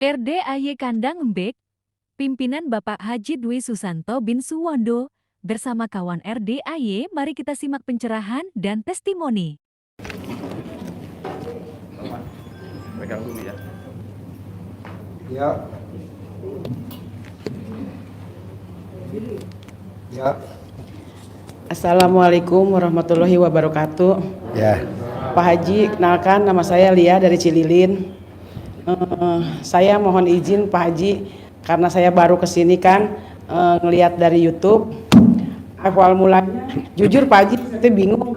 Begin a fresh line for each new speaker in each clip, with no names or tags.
RDAY Kandang Embek, pimpinan Bapak Haji Dwi Susanto bin Suwondo, bersama kawan RDAY, mari kita simak pencerahan dan testimoni.
Pegang dulu ya.
Ya. Ya.
Assalamualaikum warahmatullahi wabarakatuh.
Ya.
Pak Haji, kenalkan nama saya Lia dari Cililin. Saya mohon izin Pak Haji, karena saya baru kesini kan ngelihat dari YouTube. Awal mulanya, jujur Pak Haji, saya bingung.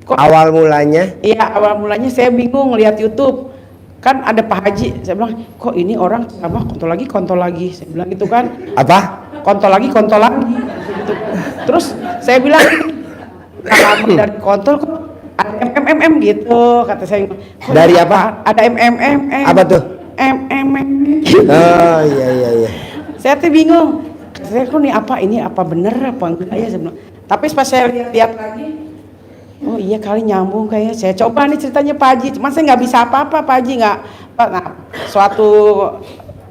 Kok
Awal mulanya?
Iya, awal mulanya saya bingung ngelihat YouTube. Kan ada Pak Haji, saya bilang, kok ini orang apa kontol lagi. Saya bilang gitu kan.
Apa?
Kontol lagi. Gitu. Terus saya bilang, kalau dari kontol kok ada MMM gitu, kata saya.
Dari apa?
Ada MMM.
Apa tuh?
MMM.
Oh iya.
Saya tuh bingung. Saya kok ini apa bener apa enggak ya sebenarnya. Tapi pas saya lihat lagi, oh iya kali nyambung kayaknya. Saya coba nih ceritanya Pak Haji, cuman saya nggak bisa apa-apa Pak Haji, nggak. Nah, suatu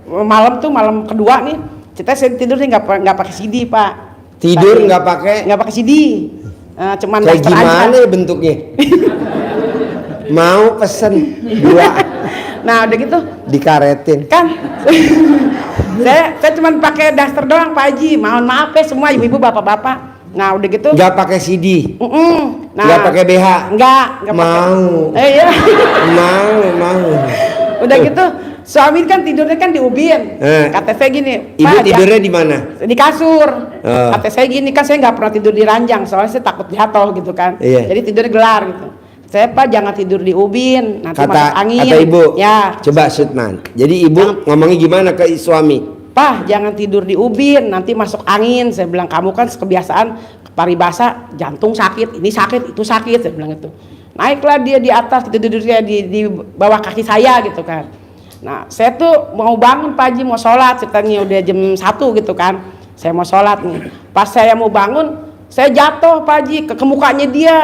malam kedua nih, saya tidur nih nggak pakai CD Pak.
Tidur nggak pakai
CD. Cuman
kayak
daster
gimana
aja.
ya bentuknya? Mau pesen 2.
Nah udah gitu
Dikaretin.
kan. saya cuman pakai daster doang Pak Haji. Mohon maaf ya semua ibu-ibu bapak-bapak. Nah udah gitu
Nggak pakai CD.
Nah,
Nggak pakai BH.
Nggak
Mau.
pakai. Iya.
Mau.
Udah gitu suami kan tidurnya kan di ubin. Kata saya gini,
Ibu
Pak,
tidurnya di mana?
di kasur.
Oh.
Kata saya gini, kan saya nggak pernah tidur di ranjang soalnya saya takut jatuh gitu kan.
Iya.
Jadi tidurnya gelar gitu. Saya Pak jangan tidur di ubin, nanti masuk angin.
Kata ibu.
Ya.
Coba Sutman. Jadi ibu ngomongnya gimana ke suami?
Pak jangan tidur di ubin, nanti masuk angin. Saya bilang kamu kan kebiasaan paribasa jantung sakit, ini sakit, itu sakit. Saya bilang itu. Naiklah dia di atas, tidurnya di bawah kaki saya gitu kan. Nah saya tuh mau bangun Pak Haji, mau sholat, ceritanya udah jam 1 gitu kan. Saya mau sholat nih. Pas saya mau bangun, saya jatuh Pak Haji ke mukanya dia.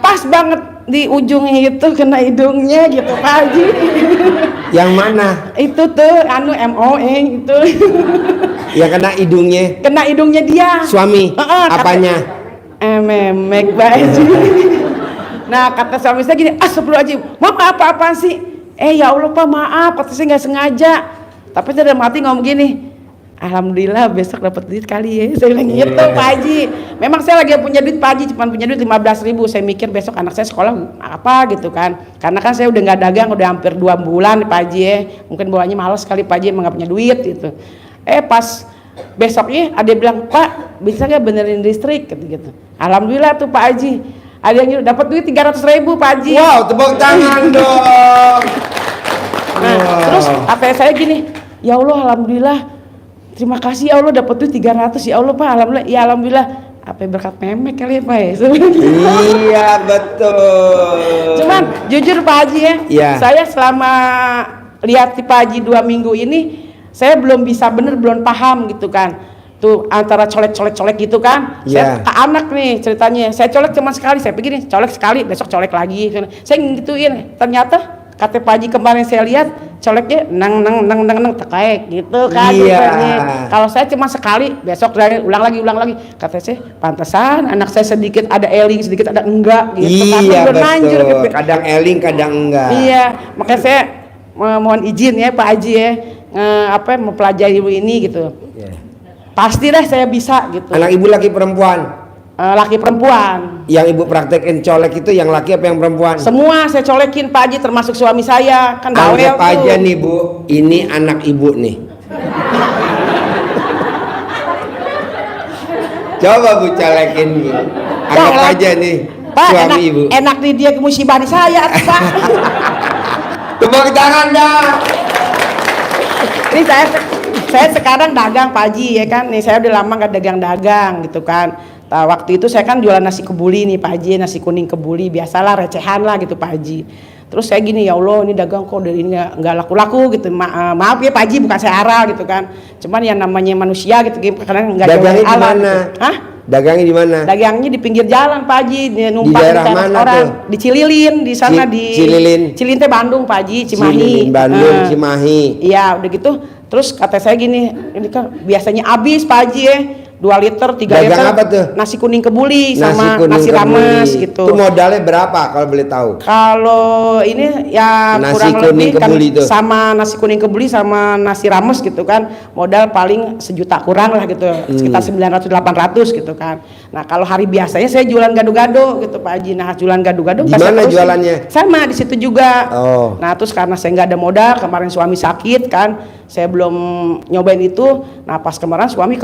Pas banget di ujungnya itu kena hidungnya gitu Pak Haji.
Yang mana?
Itu tuh MOE itu.
Yang kena hidungnya?
Kena hidungnya dia.
Suami? Apanya?
Memek Pak Haji. Nah kata suami saya gini, astagfirullahaladzim, Mama apa-apaan sih? Ya Allah Pak maaf, kata saya nggak sengaja. Tapi saya dalam hati ngomong gini, alhamdulillah besok dapat duit kali ya. Saya bilang gitu Pak Haji. Memang saya lagi punya duit Pak Haji, cuma punya duit 15.000. Saya mikir besok anak saya sekolah apa gitu kan. Karena kan saya udah nggak dagang, udah hampir 2 bulan Pak Haji ya. Mungkin bawanya malas sekali Pak Haji, emang nggak punya duit gitu. Pas besoknya ada yang bilang, Pak bisa nggak benerin listrik gitu. Alhamdulillah tuh Pak Haji. Ada yang dapat duit 300.000 Pak Haji.
Wow, tepuk tangan dong.
Nah, terus apa saya gini, ya Allah alhamdulillah, terima kasih ya Allah dapat duit 300 ya Allah Pak, alhamdulillah. Ya alhamdulillah, apa berkat memek kali ya Pak ya.
Iya betul.
Cuman jujur Pak Haji ya,
Iya.
saya selama lihat di Pak Haji 2 minggu ini, saya belum bisa belum paham gitu kan. Tuh antara colek gitu kan. Saya
Iya.
ke anak nih ceritanya, saya colek cuma sekali, saya pikir nih colek sekali, besok colek lagi. Saya ngituin, ternyata kata Pak Haji kemarin saya lihat coleknya nang tekaek gitu kan.
Iya.
Ceritanya. Kalau saya cuma sekali, besok saya ulang lagi. Kata saya, pantesan anak saya sedikit ada eling, sedikit ada enggak gitu.
Iya
Karena manjur,
betul.
gitu.
Kadang eling, kadang enggak.
Iya, makanya saya mohon izin ya Pak Haji ya, mempelajari ini gitu.
Iya.
Pasti deh saya bisa gitu.
Anak ibu laki perempuan?
Laki perempuan.
Yang ibu praktekin colek itu yang laki apa yang perempuan?
Semua saya colekin Pak Haji, termasuk suami saya kan bawel
Anggap
tuh.
aja nih Bu, ini anak ibu nih. Coba Bu colekin Bu. Anggap
Colek.
aja nih
Pak,
suami ibu.
enak nih dia musibah di saya tuh, Pak.
Tepuk tangan dah.
Ini saya sekarang dagang Pak Haji ya kan. Nih saya udah lama gak dagang gitu kan. Nah, waktu itu saya kan jualan nasi kebuli nih Pak Haji, nasi kuning kebuli, biasalah recehan lah gitu Pak Haji. Terus saya gini, ya Allah ini dagang kok dari ini nggak laku-laku gitu. Maaf ya Pak Haji, bukan saya aral gitu kan. Cuman yang namanya manusia gitu, kadang nggak
Dagangnya di
alam.
mana?
Gitu. Hah?
Dagangnya di mana?
Dagangnya di pinggir jalan Pak Haji, dia numpang
Di daerah
cari
mana
orang
tuh?
di Cililin, di sana di
Cililin.
Cililin teh Bandung Pak Haji, Cimahi.
Cililin, Bandung,
Nah,
Cimahi.
iya, udah gitu. Terus kata saya gini, ini kan biasanya habis Pak Haji 2 liter, 3
Dagang
liter.
apa tuh?
Nasi kuning kebuli sama
kuning
nasi rames
kebuli.
gitu.
Itu modalnya berapa kalau boleh tahu?
Kalau ini ya
Nasi
kurang
kuning
lebih kan
kebuli tuh.
sama nasi kuning kebuli sama nasi rames gitu kan, modal paling 1 juta kurang lah gitu, sekitar 900-800 gitu kan. Nah kalau hari biasanya saya jualan gado-gado gitu Pak Haji. Nah jualan gado-gado
Di
pas saya
mana
terusin,
jualannya?
sama di situ juga.
Oh.
Nah terus karena saya nggak ada modal, kemarin suami sakit kan, saya belum nyobain itu. Nah pas kemarin suami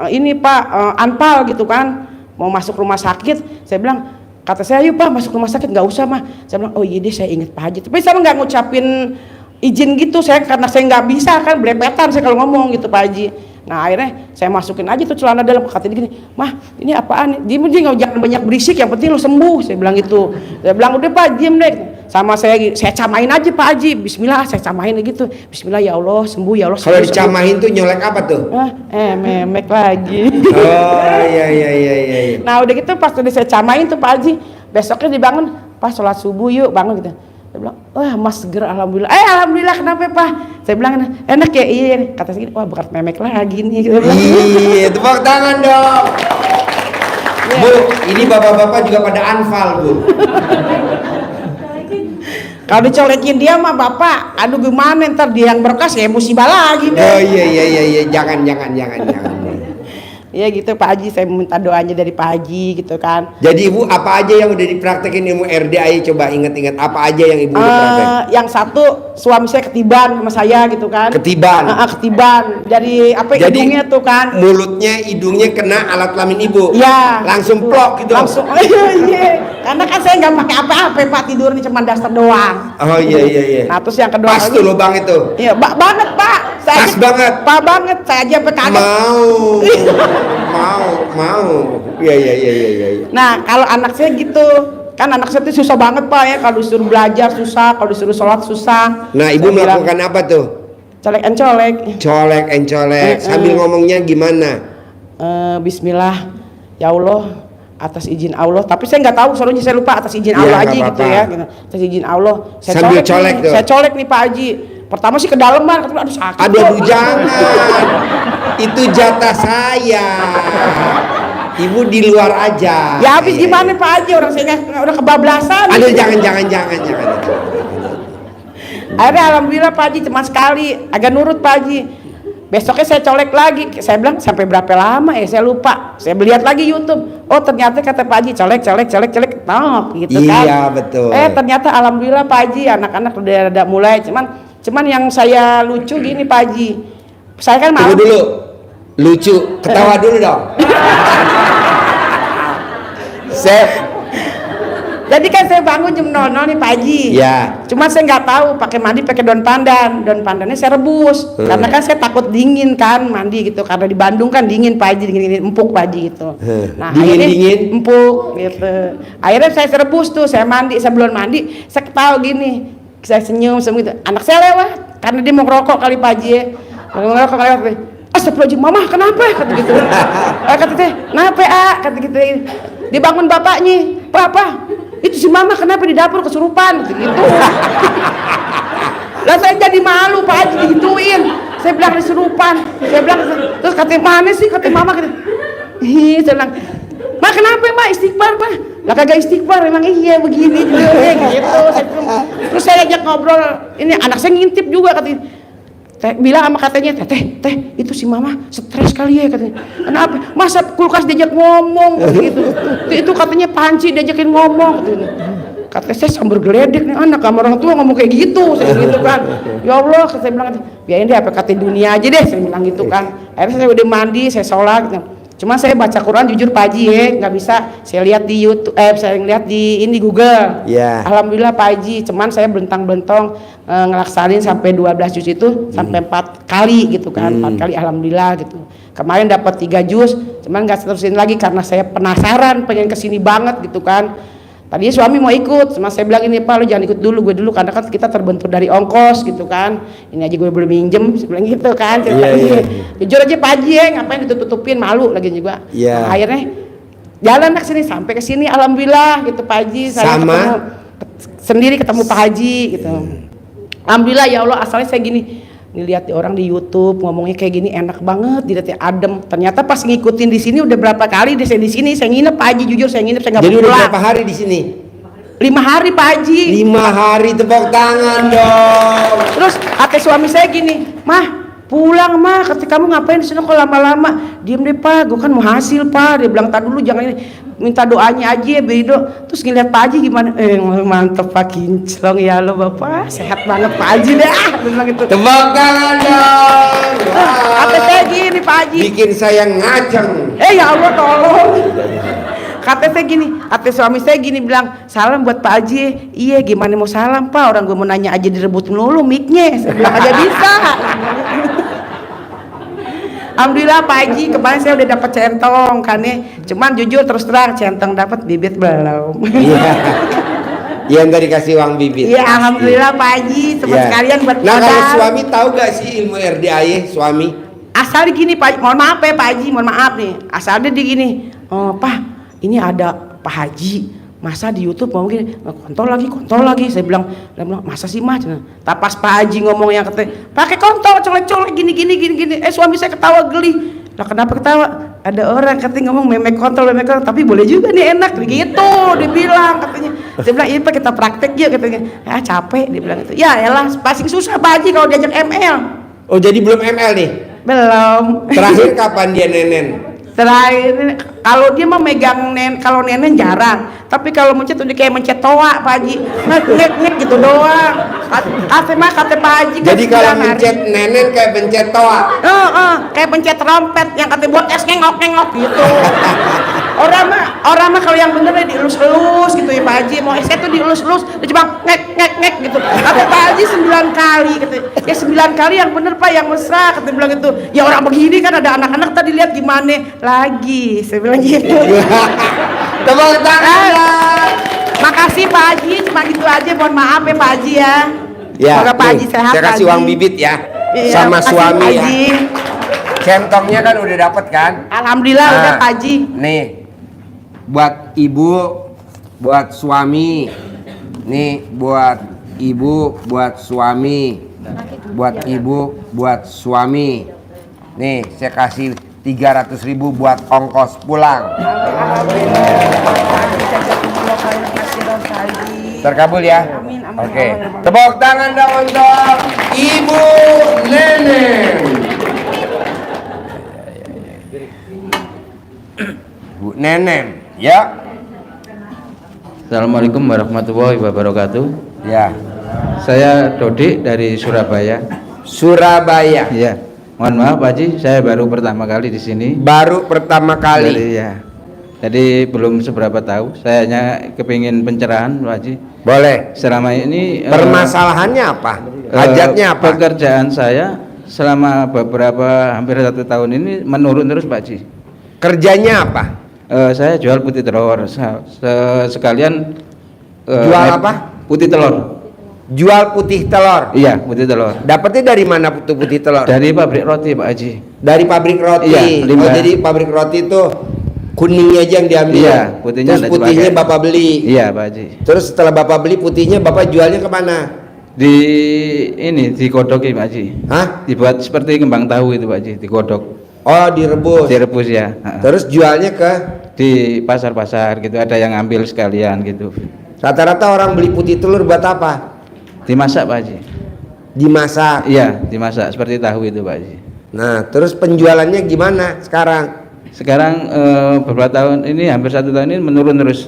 ini Pak anpal gitu kan, mau masuk rumah sakit. Saya bilang, kata saya, yuk Pak masuk rumah sakit. Nggak usah mah. Saya bilang, oh iya deh, saya ingat Pak Haji. Tapi saya nggak ngucapin izin gitu, saya karena saya nggak bisa kan, belepetan saya kalau ngomong gitu Pak Haji. Nah akhirnya saya masukin aja tuh celana dalam, kata dia gini, mah ini apaan? Dia jangan banyak berisik, yang penting lu sembuh. Saya bilang gitu. Saya bilang udah Pak, diem deh. Sama saya camain aja Pak Haji. Bismillah, saya camain gitu. Bismillah ya Allah, sembuh ya Allah.
Kalau
sembuh,
dicamain tuh nyolek apa tuh?
memek lagi.
Oh iya.
Nah udah gitu pas udah saya camain tuh Pak Haji, besoknya dibangun, Pak sholat subuh yuk, bangun gitu. Saya bilang, wah mas seger alhamdulillah. Alhamdulillah, kenapa Pak? Saya bilang, enak ya. Iya. Kata saya, wah bekas memek lagi nih. Saya bilang,
Iya, tepuk tangan dong. Bu, ini bapak-bapak juga pada anfal Bu.
kalau dicolekin dia mah bapak, aduh gimana ntar dia yang berkas ya musibah lagi deh.
Oh iya, jangan.
Iya gitu Pak Haji, saya minta doanya dari Pak Haji gitu kan.
Jadi Ibu apa aja yang udah dipraktekin ilmu RDAI, coba ingat-ingat apa aja yang Ibu udah praktek?
Yang satu suami saya ketiban sama saya gitu kan.
Ketiban.
Ketiban. Jadi apa
Jadi,
hidungnya tuh kan.
Mulutnya, hidungnya kena alat kelamin Ibu.
Iya.
Langsung plok gitu.
Langsung. Iya. Karena kan saya nggak pakai apa-apa Pak, tidurnya cuma daster doang.
Oh iya.
Nah terus yang kedua
Pas tuh lubang itu.
Iya, banget Pak.
Pas banget.
Pak banget. Saya aja sampai kaget.
Mau. Iya.
Nah kalau anak saya gitu, kan anak saya itu susah banget Pak ya, kalau disuruh belajar susah, kalau disuruh sholat susah.
Nah Ibu
Saya bilang,
melakukan apa tuh?
colek encolek.
Colek. Sambil ngomongnya gimana?
Bismillah, ya Allah, atas izin Allah. Tapi saya nggak tahu, soalnya saya lupa atas izin
Ya,
Allah
nggak
aja gitu
apa-apa.
ya. Gitu. Atas izin Allah. Saya
Sambil colek
nih,
tuh.
saya colek nih Pak Haji. Pertama sih kedalaman, kata aduh sakit.
Aduh jangan. Itu jatah saya. Ibu di luar aja.
Ya habis
Iya.
gimana Pak Haji, orang saya udah kebablasan.
Aduh jangan.
Akhirnya alhamdulillah Pak Haji cuma sekali, agak nurut Pak Haji. Besoknya saya colek lagi, saya bilang sampai berapa lama ya saya lupa. Saya lihat lagi YouTube. Oh ternyata kata Pak Haji colek, gitu kan.
Iya betul.
Ternyata alhamdulillah Pak Haji, anak-anak udah ada mulai. Cuman yang saya lucu gini Pak Haji. Saya kan
Tunggu
malam.
dulu. Lucu, ketawa dulu dong.
Jadi kan saya bangun jam 00 nih Pak Haji.
Ya.
Cuma saya nggak tahu pakai mandi pakai daun pandan. Daun pandannya saya rebus. Karena kan saya takut dingin kan mandi gitu. Karena di Bandung kan dingin Pak Haji, dingin empuk Pak Haji gitu. Nah,
Dingin.
empuk gitu. Akhirnya saya rebus tuh, saya mandi, sebelum mandi saya ketawa gini. Saya senyum gitu. Anak saya lewat karena dia mau ngerokok kali Pak Haji. Mau ngerokok lewat. Astagfirullahaladzim, mama kenapa? Kata gitu. Kata teh, kenapa kata gitu. Dibangun bapaknya, papa. Itu si mama kenapa di dapur kesurupan? Gitu. Lah saya jadi malu Pak Haji digituin. Saya bilang kesurupan. Saya bilang terus katanya mana sih? Kata mama kata. Saya bilang, "Ma kenapa, Ma? Istighfar, Ma." Lah kagak istighfar, emang iya begini gitu. Terus saya ajak ngobrol. Ini anak saya ngintip juga katanya. Bilang sama katanya, teh itu si mama stres kali ya katanya. Kenapa? Masa kulkas diajak ngomong gitu. Itu katanya panci diajakin ngomong katanya saya sambil geledek nih anak sama orang tua ngomong kayak gitu. Saya gitu kan. Ya Allah, saya bilang biarin deh apa kata dunia aja deh, saya bilang gitu kan. Akhirnya saya udah mandi, saya sholat gitu. Cuma saya baca Quran jujur Pak Haji ya, nggak bisa. Saya lihat di YouTube, saya lihat di Google.
Yeah.
Alhamdulillah Pak Haji, cuman saya belentang-belentong ngelaksanin sampai 12 juz itu sampai 4 kali gitu kan. 4 kali alhamdulillah gitu. Kemarin dapat 3 juz, cuman nggak terusin lagi karena saya penasaran, pengen kesini banget gitu kan. Tadinya suami mau ikut, sama saya bilang ini Pak, lo jangan ikut dulu, gue dulu, karena kan kita terbentur dari ongkos gitu kan. Ini aja gue belum minjem, saya bilang gitu kan.
Iya.
Jujur aja Pak Haji, ngapain ditutup-tutupin, malu lagi juga.
Iya.
Nah, akhirnya jalan ke sini, sampai ke sini, alhamdulillah gitu Pak Haji. Saya
Sama?
ketemu Pak Haji gitu. Alhamdulillah ya Allah, asalnya saya gini, lihat orang di YouTube ngomongnya kayak gini enak banget, dilihatnya adem. Ternyata pas ngikutin di sini udah berapa kali di sini saya nginep Pak Haji, jujur saya nginep, saya nggak
Jadi
pulang.
udah berapa hari di sini?
5 hari Pak Haji.
5 hari, tepuk tangan dong.
Terus kata suami saya gini, mah pulang mah, kata kamu ngapain di sini kok lama-lama? Diem deh Pak, gue kan mau hasil Pak. Dia bilang tak dulu, jangan ini, minta doanya aja ya Bedo. Terus ngeliat Pak Haji gimana? Mantep Pak, kinclong ya lo Bapak, sehat banget Pak Haji deh. Dia bilang gitu.
Tepuk tangan dong.
Kata saya gini Pak Haji,
Bikin saya ngaceng.
ya Allah tolong. Kata saya gini, kata suami saya gini bilang, salam buat Pak Haji. Iya gimana mau salam Pak, orang gue mau nanya aja direbut melulu mic-nya. Saya bilang aja bisa. Alhamdulillah Pak Haji, kemarin saya udah dapat centong kan ya. Cuman jujur terus terang, centong dapat, bibit belum.
Iya. Yang tadi kasih uang bibit.
Iya alhamdulillah Pak Haji, sempat
Iya.
sekalian buat
Nah, kalau
modal.
suami tahu gak sih ilmu RDAY suami?
Asalnya gini Pak, mohon maaf ya Pak Haji, mohon maaf nih. Asalnya dia gini, oh Pak, ini ada Pak Haji, masa di YouTube ngomong gini, kontol lagi. Saya bilang masa sih Mas? Tak pas Pak Haji ngomong yang katanya, pakai kontol, colek-colek gini. Suami saya ketawa geli. Lah kenapa ketawa? Ada orang katanya ngomong memek kontol, tapi boleh juga nih enak, gitu dibilang katanya. Saya bilang iya Pak, kita praktek ya katanya. Ah capek, dia bilang itu. Ya elah, paling susah Pak Haji kalau diajak ML.
Oh, jadi belum ML nih?
Belum.
Terakhir kapan dia nenen?
Terakhir kalau dia mah megang kalau nenen jarang, tapi kalau mencet udah kayak mencet toa Pak Haji, ngek gitu doang. Kata Pak Haji kan
Jadi kalau
9 hari.
mencet nenen kayak pencet toa.
Kayak pencet trompet yang katanya buat es ngengok gitu. Orang mah kalau yang bener dielus-elus gitu ya Pak Haji, mau esnya tuh dielus-elus, dia cuma ngek gitu. Kata Pak Haji 9 kali gitu. Ya 9 kali yang bener Pak, yang mesra kata bilang itu. Ya orang begini kan ada anak-anak tadi lihat gimana lagi, saya bilang gitu.
Tepuk tangan.
Makasih Pak Haji, cuma gitu aja, mohon maaf ya Pak Haji ya.
Ya,
Semoga Pak Haji
nih,
sehat.
saya kasih
Pak
uang
Haji.
bibit ya.
Iya,
Sama
makasih,
suami
Pak
ya.
Haji.
Centongnya kan udah dapet kan?
Alhamdulillah udah Pak Haji.
Nih, buat ibu, buat suami. Nih, buat ibu, buat suami. Buat ibu, buat suami. Nih, saya kasih 300.000 buat ongkos pulang. Terkabul ya? Oke. Tepuk tangan dong untuk Ibu Nenen. Bu Nenen, ya.
Assalamualaikum warahmatullahi wabarakatuh.
Ya.
Saya Dodi dari Surabaya.
Surabaya.
Ya, mohon maaf Pak Haji, saya baru pertama kali di sini.
Baru pertama kali.
Jadi belum seberapa tahu. Saya hanya kepingin pencerahan Pak Haji.
Boleh.
Selama ini
Permasalahannya apa? Hajatnya apa?
Pekerjaan saya selama hampir 1 tahun ini menurun terus Pak Haji.
Kerjanya apa?
Saya jual putih telur. Sekalian
Jual apa?
Putih telur.
Jual putih telur.
Iya, putih telur.
Dapatnya dari mana putih telur?
Dari pabrik roti Pak Haji.
Dari pabrik roti.
Iya,
Oh,
limbah.
jadi pabrik roti itu kuningnya aja yang diambil.
Iya, putihnya
Terus
nggak
putihnya
dipakai.
Bapak beli.
Iya Pak Haji.
Terus setelah Bapak beli putihnya Bapak jualnya kemana?
Digodoki Pak Haji.
Hah?
Dibuat seperti kembang tahu itu Pak Haji, digodok.
Oh, direbus.
Direbus ya.
Terus jualnya ke
Di pasar-pasar gitu, ada yang ambil sekalian gitu.
rata-rata orang beli putih telur buat apa?
Dimasak Pak Haji.
Dimasak.
Iya, dimasak seperti tahu itu Pak Haji.
Nah, terus penjualannya gimana sekarang?
Sekarang beberapa tahun ini, hampir 1 tahun ini menurun terus.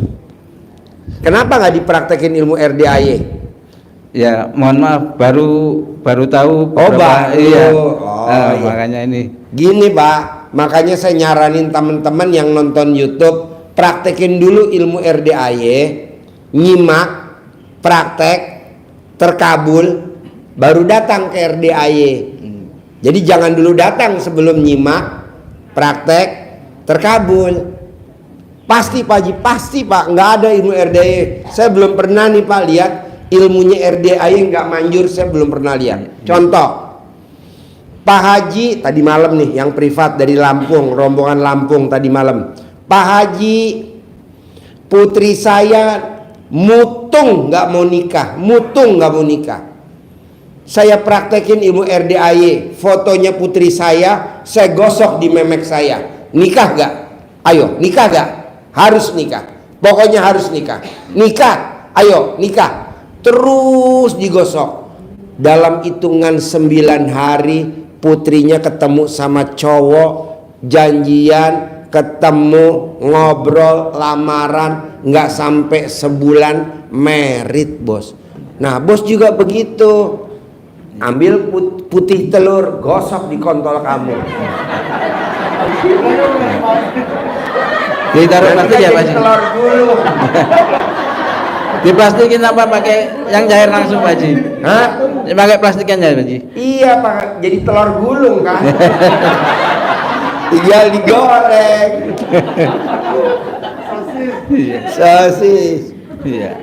Kenapa nggak dipraktekin ilmu RDAY?
Ya, mohon maaf, baru tahu.
Oh, baru.
Iya.
Oh, iya.
Makanya ini.
Gini Pak, makanya saya nyaranin teman-teman yang nonton YouTube, praktekin dulu ilmu RDAY, nyimak, praktek, terkabul, baru datang ke RDAY. Jadi jangan dulu datang sebelum nyimak, praktek, terkabul. Pasti Pak Haji, pasti Pak, nggak ada ilmu RDAY. Saya belum pernah nih Pak lihat ilmunya RDAY nggak manjur, saya belum pernah lihat. Contoh, Pak Haji tadi malam nih yang privat dari Lampung, rombongan Lampung tadi malam. Pak Haji, putri saya mutung nggak mau nikah, Saya praktekin ilmu RDAY, fotonya putri saya gosok di memek saya. Nikah gak? Ayo, nikah gak? Harus nikah. Pokoknya harus nikah. Nikah, ayo nikah. Terus digosok. Dalam hitungan 9 hari putrinya ketemu sama cowok, janjian, ketemu, ngobrol, lamaran, nggak sampai sebulan merit bos. Nah bos juga begitu, ambil putih telur, gosok di kontol kamu.
Ditaruh plastik ya Pak Haji?
Telur gulung.
Diplastikin apa pakai yang cair langsung Pak Haji?
Hah?
Pakai plastikan ya Pak Haji?
Iya Pak, jadi telur gulung kan. Tinggal digoreng. Sosis.
Iya.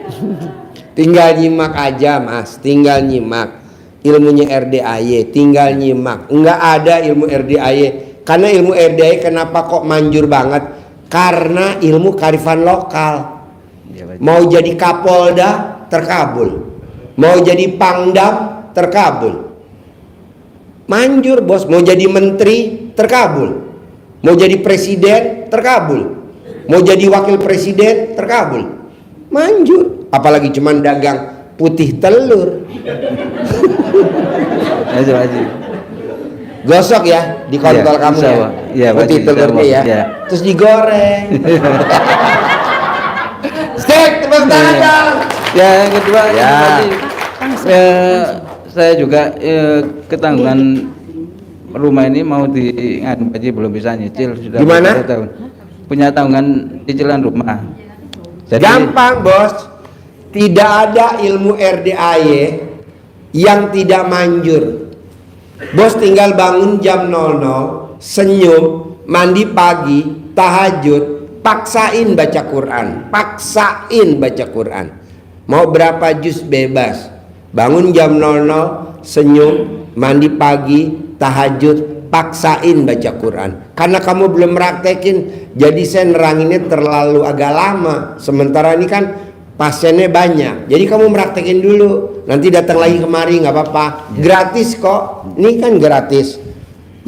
Tinggal nyimak aja Mas, tinggal nyimak ilmunya RDAY, tinggal nyimak. Enggak ada ilmu RDAY. Karena ilmu RDAY kenapa kok manjur banget? Karena ilmu kearifan lokal. Mau jadi Kapolda terkabul, mau jadi Pangdam terkabul, manjur bos. Mau jadi menteri terkabul, mau jadi presiden terkabul, mau jadi wakil presiden terkabul, manjur. Apalagi cuman dagang putih telur. Gosok ya di kontol
ya,
kamu ya,
ya
putih telurnya ya.
Ya,
terus digoreng. Stek, tepuk tangan dong.
Ya, yang kedua
Ya.
Saya juga ketanggungan rumah ini mau Pak Haji belum bisa nyicil sudah
Gimana?
beberapa tahun. Punya tanggungan cicilan rumah. Jadi,
Gampang bos, tidak ada ilmu RDAY yang tidak manjur. Bos tinggal bangun jam 00, senyum, mandi pagi, tahajud, paksain baca Quran, paksain baca Quran. Mau berapa juz bebas. Bangun jam 00, senyum, mandi pagi, tahajud, paksain baca Quran. Karena kamu belum praktekin, jadi saya neranginnya terlalu agak lama. Sementara ini kan pasiennya banyak, jadi kamu praktekin dulu. Nanti datang lagi kemari nggak apa-apa. Gratis kok, ini kan gratis.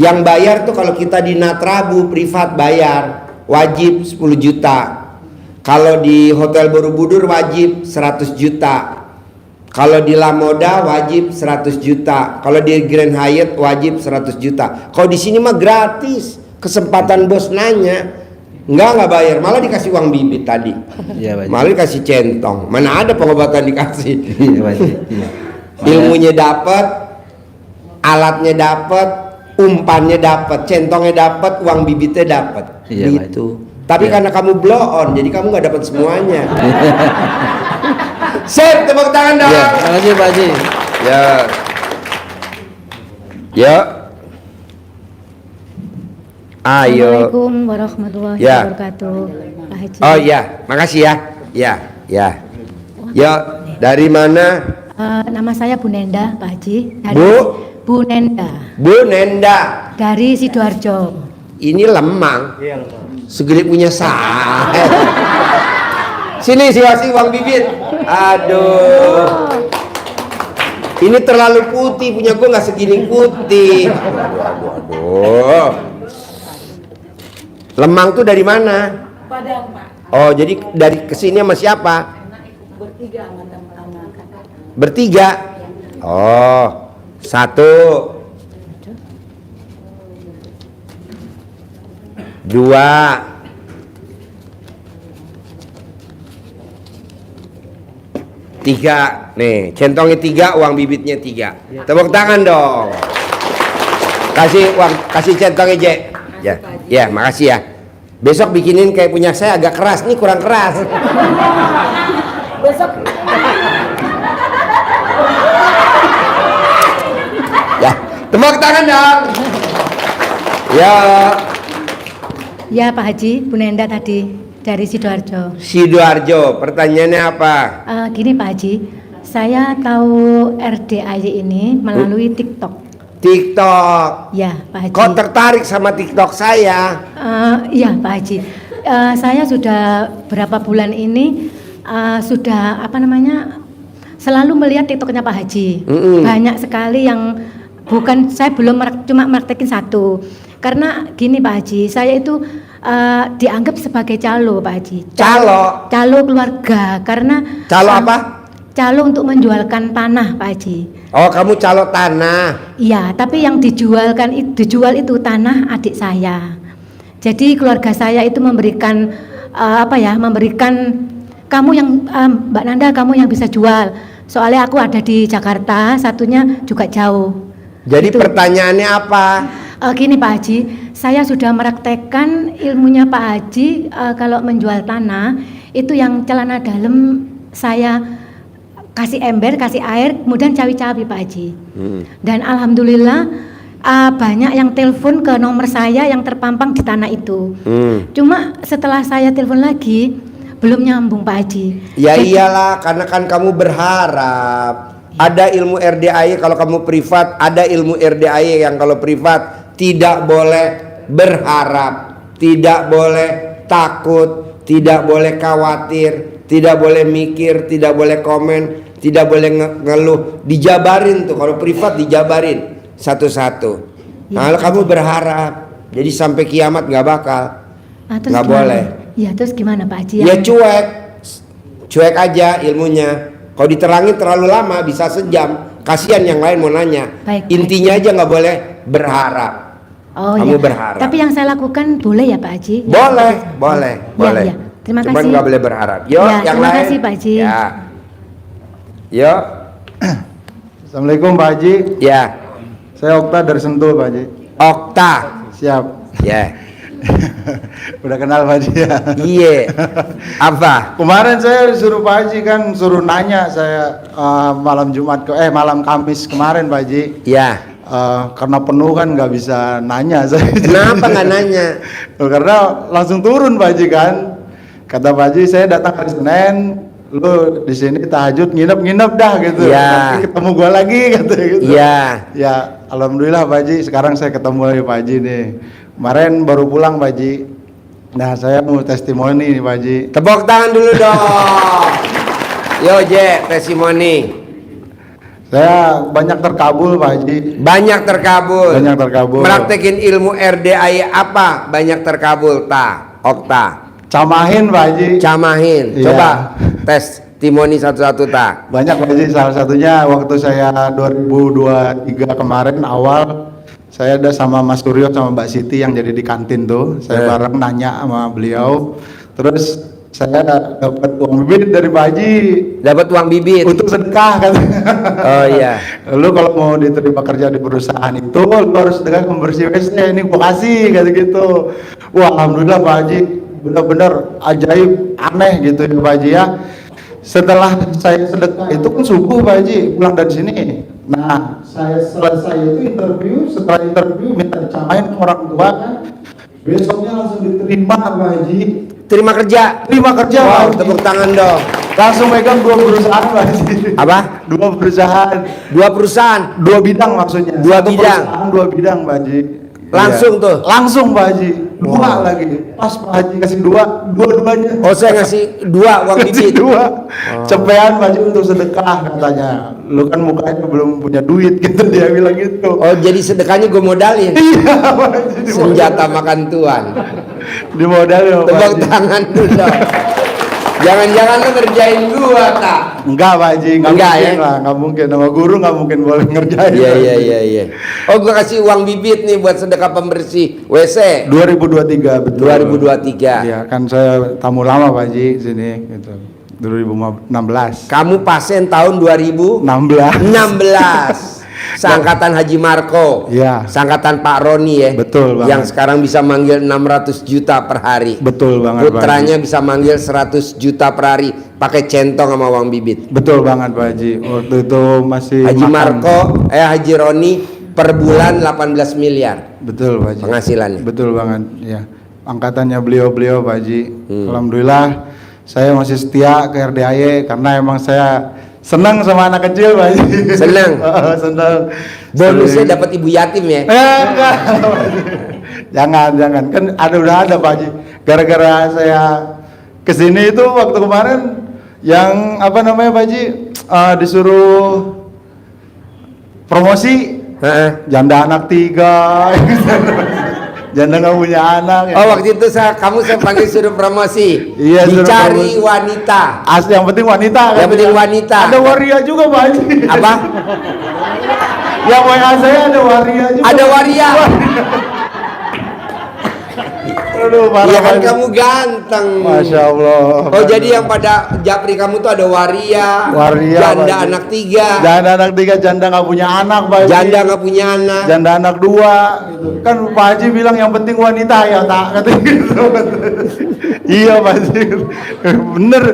Yang bayar tuh kalau kita di Natrabu privat bayar, wajib 10 juta. Kalau di Hotel Borobudur wajib 100 juta. Kalau di Lamoda wajib 100 juta. Kalau di Grand Hyatt wajib 100 juta. Kalau di sini mah gratis. Kesempatan bos nanya, nggak bayar, malah dikasih uang bibit tadi.
Iya, Pak.
Malah dikasih centong. Mana ada pengobatan dikasih.
Iya, Pak Haji. Iya.
Ilmunya dapat, alatnya dapat, umpannya dapat, centongnya dapat, uang bibitnya dapat.
Iya,
gitu. Tapi
Iya.
karena kamu blow on, jadi kamu nggak dapat semuanya. Sip, tepuk tangan dong.
Ya, terima kasih Pak Haji.
Ya. Ya. Ayo.
Assalamualaikum warahmatullahi
Ya.
wabarakatuh. Pak Haji.
Oh iya, makasih ya. Ya, ya. Ya, dari mana?
Nama saya Bu Nenda, Pak Haji. Dari
Bu?
Bu Nenda
Bu Nenda.
dari Sidoarjo.
Ini lemang. Segede punya saya. Sini kasih uang bibit. Aduh. Ini terlalu putih, punya gue nggak segini putih. Aduh. Lemang tuh dari mana?
Padang, Pak.
Oh, jadi dari kesini sama siapa?
Bertiga sama kakak.
Bertiga. Oh, satu, dua, tiga. Nih, centongnya 3, uang bibitnya 3. Tepuk tangan dong. Kasih uang, kasih centongnya, Jek. Ya, ya, makasih ya. Besok bikinin kayak punya saya, agak keras. Nih kurang keras.
Besok
Ya, tepuk tangan dong. Ya.
ya Pak Haji, Bu Nenda tadi. dari Sidoarjo.
Sidoarjo. Pertanyaannya apa?
Gini Pak Haji, saya tahu RDAY ini melalui TikTok.
TikTok.
Ya Pak Haji.
Kok tertarik sama TikTok saya?
Iya Pak Haji. Saya sudah berapa bulan ini sudah selalu melihat TikToknya Pak Haji. Banyak sekali yang saya belum cuma praktekin satu. Karena gini Pak Haji, saya itu dianggap sebagai calo Pak Haji. Calo keluarga, karena
Calo apa?
Calo untuk menjualkan tanah Pak Haji.
Oh, kamu calo tanah.
Iya, tapi yang dijual itu tanah adik saya. Jadi keluarga saya itu memberikan kamu yang Mbak Nanda, kamu yang bisa jual. Soalnya aku ada di Jakarta, satunya juga jauh.
Jadi
Gitu.
pertanyaannya apa?
Gini Pak Haji, saya sudah meraktekkan ilmunya Pak Haji. Kalau menjual tanah itu yang celana dalam saya kasih ember, kasih air, kemudian cawi-cawi Pak Haji. Dan alhamdulillah banyak yang telepon ke nomor saya yang terpampang di tanah itu. Cuma setelah saya telepon lagi belum nyambung Pak Haji.
Ya iyalah, karena kan kamu berharap. Ada ilmu RDAY kalau kamu privat, ada ilmu RDAY yang kalau privat tidak boleh berharap, tidak boleh takut, tidak boleh khawatir, tidak boleh mikir, tidak boleh komen, tidak boleh ngeluh. Dijabarin tuh, kalau privat dijabarin satu-satu. Nah, kalau kamu berharap, jadi sampai kiamat nggak bakal,
Terus
nggak
gimana?
boleh.
Ya terus gimana Pak Haji?
Ya cuek aja ilmunya. Kalau diterangin terlalu lama bisa sejam. Kasihan yang lain mau nanya.
Baik,
Intinya aja nggak boleh berharap. Kamu berharap.
Tapi yang saya lakukan boleh ya Pak Haji?
Boleh, boleh,
Ya,
boleh.
ya. Terima
Cuman
kasih.
nggak boleh berharap. Yo,
Ya,
yang
terima
lain.
kasih, Pak Haji.
Ya. Yo,
Assalamualaikum Pak Haji.
ya.
Saya Okta dari Sentul Pak Haji.
Okta.
Siap.
Ya.
Udah kenal Pak Haji ya.
Iya. Apa?
Kemarin saya suruh Pak Haji kan suruh nanya saya malam Kamis kemarin Pak Haji.
Ya.
Karena penuh kan nggak bisa nanya saya.
Kenapa nggak nanya?
Karena langsung turun Pak Haji kan. Kata Pak Haji saya datang hari Senin, lu di sini tahajud nginep dah gitu.
Ya.
Nanti ketemu gua lagi kata gitu.
Iya.
Ya, alhamdulillah Pak Haji, sekarang saya ketemu lagi Pak Haji nih. Kemarin baru pulang Pak Haji. Nah, saya mau testimoni nih Pak Haji.
Tepuk tangan dulu dong. Yo, testimoni.
Saya banyak terkabul Pak Haji.
Banyak terkabul.
Banyak terkabul.
Praktekin ilmu RDAY apa? Banyak terkabul, Okta.
Camahin Pak Haji.
Camahin.
Iya.
Coba testimoni satu-satu,
Banyak Pak Haji, salah satunya waktu saya 2023 kemarin awal saya ada sama Mas Suryo sama Mbak Siti yang jadi di kantin tuh. Saya bareng nanya sama beliau. Terus saya dapat uang bibit dari Pak Haji
Dapat uang bibit.
untuk sedekah kan.
Oh iya.
Lu kalau mau diterima kerja di perusahaan itu lu harus sedekah membersih WC, ini gua kasih kata gitu. Wah, alhamdulillah Pak Haji, benar-benar ajaib, aneh gitu ya Pak Haji ya. Setelah saya sedekah itu kan subuh Pak Haji, pulang dari sini. Nah, saya selesai itu setelah interview minta dicamain orang tua kan. Besoknya langsung diterima Pak Haji.
Terima kerja.
Terima kerja Pak
Wow,
Haji.
tepuk tangan dong.
Langsung megang 2 perusahaan Pak Haji.
Apa?
2 perusahaan.
2 perusahaan.
2 bidang maksudnya.
2
Satu
bidang.
perusahaan, 2 bidang Pak Haji.
Langsung
Iya.
tuh?
Langsung Pak Haji. 2
Wow.
lagi. Pas Pak Haji kasih 2-duanya.
Oh, saya ngasih 2 uang
Kasih
bibit.
2. Cepean Pak Haji untuk sedekah katanya. Lu kan mukanya belum punya duit gitu, dia bilang gitu.
Oh, jadi sedekahnya gue modalin.
Iya Pak Haji.
Senjata makan tuan.
Di modal ya Pak
Tepuk
Haji.
tangan dulu dong. Jangan-jangan lu ngerjain gua,
Enggak Pak Haji,
Enggak,
mungkin
ya?
lah, nggak mungkin. Nama guru nggak mungkin boleh ngerjain.
Iya. Oh, gua kasih uang bibit nih buat sedekah pembersih WC.
2023 betul.
2023.
Iya, kan saya tamu lama Pak Haji sini gitu. 2016.
Kamu pasien tahun
16.
2016. Seangkatan Haji Marco.
Iya.
Seangkatan Pak Roni ya.
Betul banget.
Yang sekarang bisa manggil 600 juta per hari.
Betul banget Pak
Putranya
Haji.
bisa manggil 100 juta per hari pakai centong sama uang bibit.
Betul banget Pak Haji. Waktu itu masih
Haji
makan.
Marco, Haji Roni per bulan 18 miliar
Betul Pak Haji.
penghasilannya.
Betul banget ya. angkatannya beliau-beliau Pak Haji. Alhamdulillah saya masih setia ke RDAY karena emang saya senang sama anak kecil Pak Haji.
Senang?
Senang.
Bonusnya dapat ibu yatim ya?
Enggak. Jangan kan udah ada Pak Haji. Gara-gara saya kesini itu waktu kemarin yang apa namanya Pak Haji disuruh promosi janda anak 3 janda nggak punya anak ya.
Oh waktu itu kamu saya panggil suruh promosi.
Iya,
dicari wanita.
Asli yang penting wanita.
Yang penting wanita.
Ada waria juga Pak Haji.
Apa?
Yang WA saya ada waria juga.
Ada waria.
Aduh, parah
Iya kan
banget.
kamu ganteng.
Masya Allah.
Oh jadi yang pada japri kamu tuh ada waria,
Waria,
janda
Pak Haji.
anak 3,
Janda anak 3, janda nggak punya anak Pak Haji.
janda nggak punya anak.
Janda anak 2 gitu. Kan Pak Haji bilang yang penting wanita ya tak katanya gitu. Iya Pak Haji. Bener.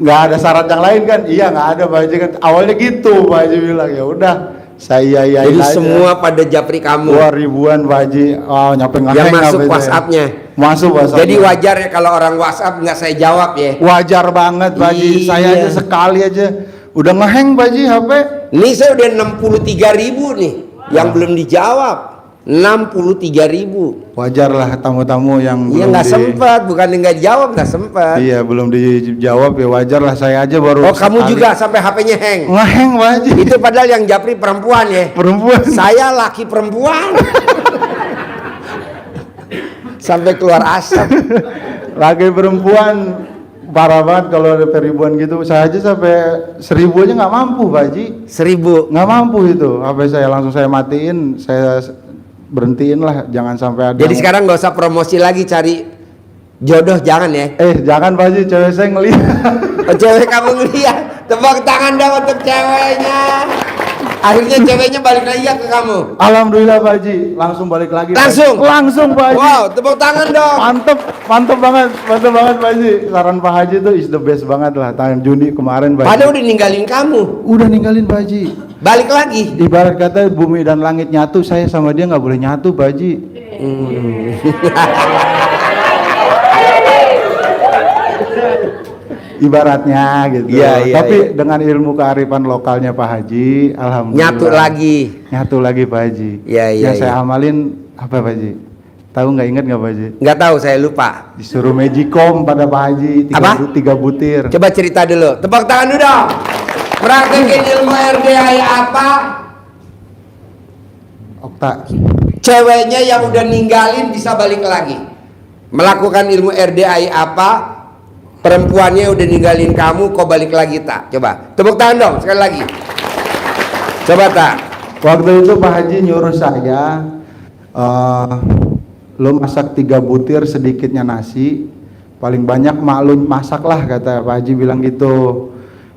Nggak ada syarat yang lain kan? Iya nggak ada Pak Haji kan. Awalnya gitu Pak Haji bilang ya udah saya yain
Jadi
aja.
semua pada japri kamu.
2 ribuan Pak Haji. Oh nyampe
Yang masuk WhatsApp-nya.
Masuk WhatsApp.
Jadi wajar ya kalau orang WhatsApp nggak saya jawab ya.
Wajar banget Pak Haji. Saya
Iya.
aja sekali aja udah ngeheng Pak Haji HP.
Ini saya udah 63.000 nih yang belum dijawab. 63.000.
Wajar lah tamu-tamu yang
Iya
belum
nggak sempat, bukan nggak dijawab, nggak sempat.
Iya belum dijawab ya wajar lah, saya aja baru
Oh kamu
sekali.
juga sampai HP-nya hang.
Ngeheng Pak Haji.
Itu padahal yang japri perempuan ya.
Perempuan.
Saya laki perempuan. Sampai keluar asap.
Laki perempuan parah banget kalau ada peribuan gitu. Saya aja sampai 1000 aja nggak mampu Pak Haji.
1000.
Nggak mampu itu. HP saya langsung saya matiin, saya berhentiin lah, jangan sampai ada.
Jadi sekarang nggak usah promosi lagi cari jodoh, jangan ya.
Jangan Pak Haji, cewek saya ngelihat.
Oh, cewek kamu ngeliat. Tepuk tangan dong untuk ceweknya. Akhirnya ceweknya balik lagi ya ke kamu.
Alhamdulillah Pak Haji, langsung balik lagi.
Langsung?
Langsung Pak Haji.
Wow, tepuk tangan dong.
Mantep banget Pak Haji. Saran Pak Haji itu is the best banget lah. Tahun Juni kemarin Pak Haji.
Padahal udah ninggalin kamu.
Udah ninggalin Pak Haji.
Balik lagi.
Ibarat kata bumi dan langit nyatu, saya sama dia nggak boleh nyatu Pak Haji. Ibaratnya gitu.
Iya,
Tapi dengan ilmu kearifan lokalnya Pak Haji, alhamdulillah. Nyatu lagi Pak Haji.
Iya.
Yang saya amalin apa Pak Haji? Tahu nggak, ingat nggak Pak Haji?
Nggak tahu, saya lupa.
Disuruh magicom pada Pak Haji, 3 butir.
Coba cerita dulu. Tepuk tangan dulu dong. Praktekin ilmu RDAI apa?
Okta.
Ceweknya yang udah ninggalin bisa balik lagi. Melakukan ilmu RDAI apa? Perempuannya udah ninggalin kamu, kok balik lagi tak? Coba. Tepuk tangan dong sekali lagi. Coba tak.
Waktu itu Pak Haji nyuruh saya, lo masak 3 butir sedikitnya nasi, paling banyak maklum masak lah, kata Pak Haji bilang gitu.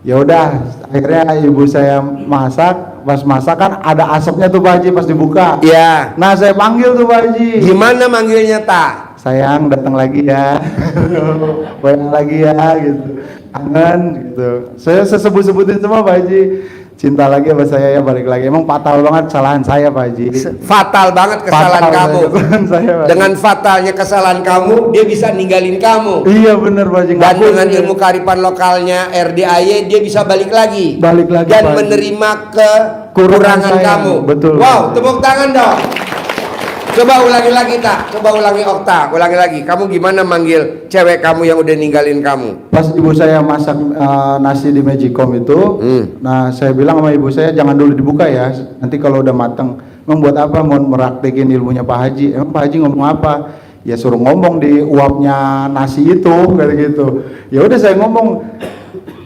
Ya udah, akhirnya ibu saya masak, pas masak kan ada asapnya tuh Pak Haji pas dibuka.
Iya.
Nah saya panggil tuh Pak Haji.
Gimana manggilnya tak?
Sayang datang lagi ya, banyak lagi ya gitu, kangen gitu. Saya sebut-sebutin semua Pak Haji. Cinta lagi sama saya ya, balik lagi. Emang fatal banget kesalahan saya Pak Haji.
Fatal banget kesalahan
Fatal
kamu.
kesalahan saya, Pak Haji.
Dengan fatalnya kesalahan kamu, dia bisa ninggalin kamu.
Iya bener Pak Haji.
Dan
Ngaku
dengan
dia.
ilmu kearifan lokalnya RDAY, dia bisa balik lagi.
Balik lagi,
Dan
Pak Haji.
menerima
Kurangan
kekurangan
saya.
kamu.
Betul.
Wow, tepuk tangan dong. Coba ulangi lagi tak. Coba ulangi Okta. Ulangi lagi. Kamu gimana manggil cewek kamu yang udah ninggalin kamu?
Pas ibu saya masak nasi di magicom itu, nah saya bilang sama ibu saya jangan dulu dibuka ya, nanti kalau udah mateng. Emang buat apa? Mau meraktekin ilmunya Pak Haji. Emang Pak Haji ngomong apa? Ya suruh ngomong di uapnya nasi itu, kayak gitu. Ya udah saya ngomong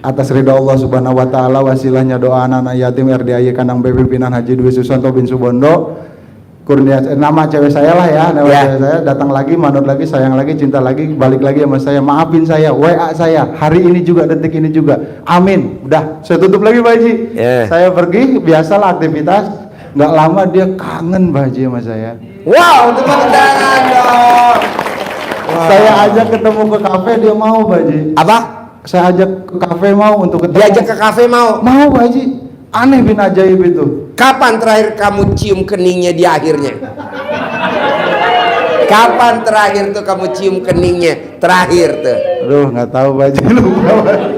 atas ridha Allah Subhanahu wa taala, wasilahnya doa anak yatim RDAY Kandang BP Pimpinan Haji Dwi Susanto bin Subondo. Kurnia nama cewek saya lah ya, nama cewek saya datang lagi, manut lagi, sayang lagi, cinta lagi, balik lagi sama saya, maafin saya, WA saya, hari ini juga, detik ini juga, amin. Udah, saya tutup lagi Pak Haji. Saya pergi, biasalah aktivitas, nggak lama dia kangen Pak Haji sama saya.
Wow, tepuk tangan dong.
Saya ajak ketemu ke kafe, dia mau Pak Haji.
Apa?
Saya ajak ke kafe mau untuk ketemu.
Diajak ke kafe mau?
Mau Pak Haji. Aneh bin ajaib itu.
Kapan terakhir kamu cium keningnya di akhirnya? Kapan terakhir tuh kamu cium keningnya? Terakhir tuh.
Aduh, nggak tahu Pak Haji, lupa Pak Haji.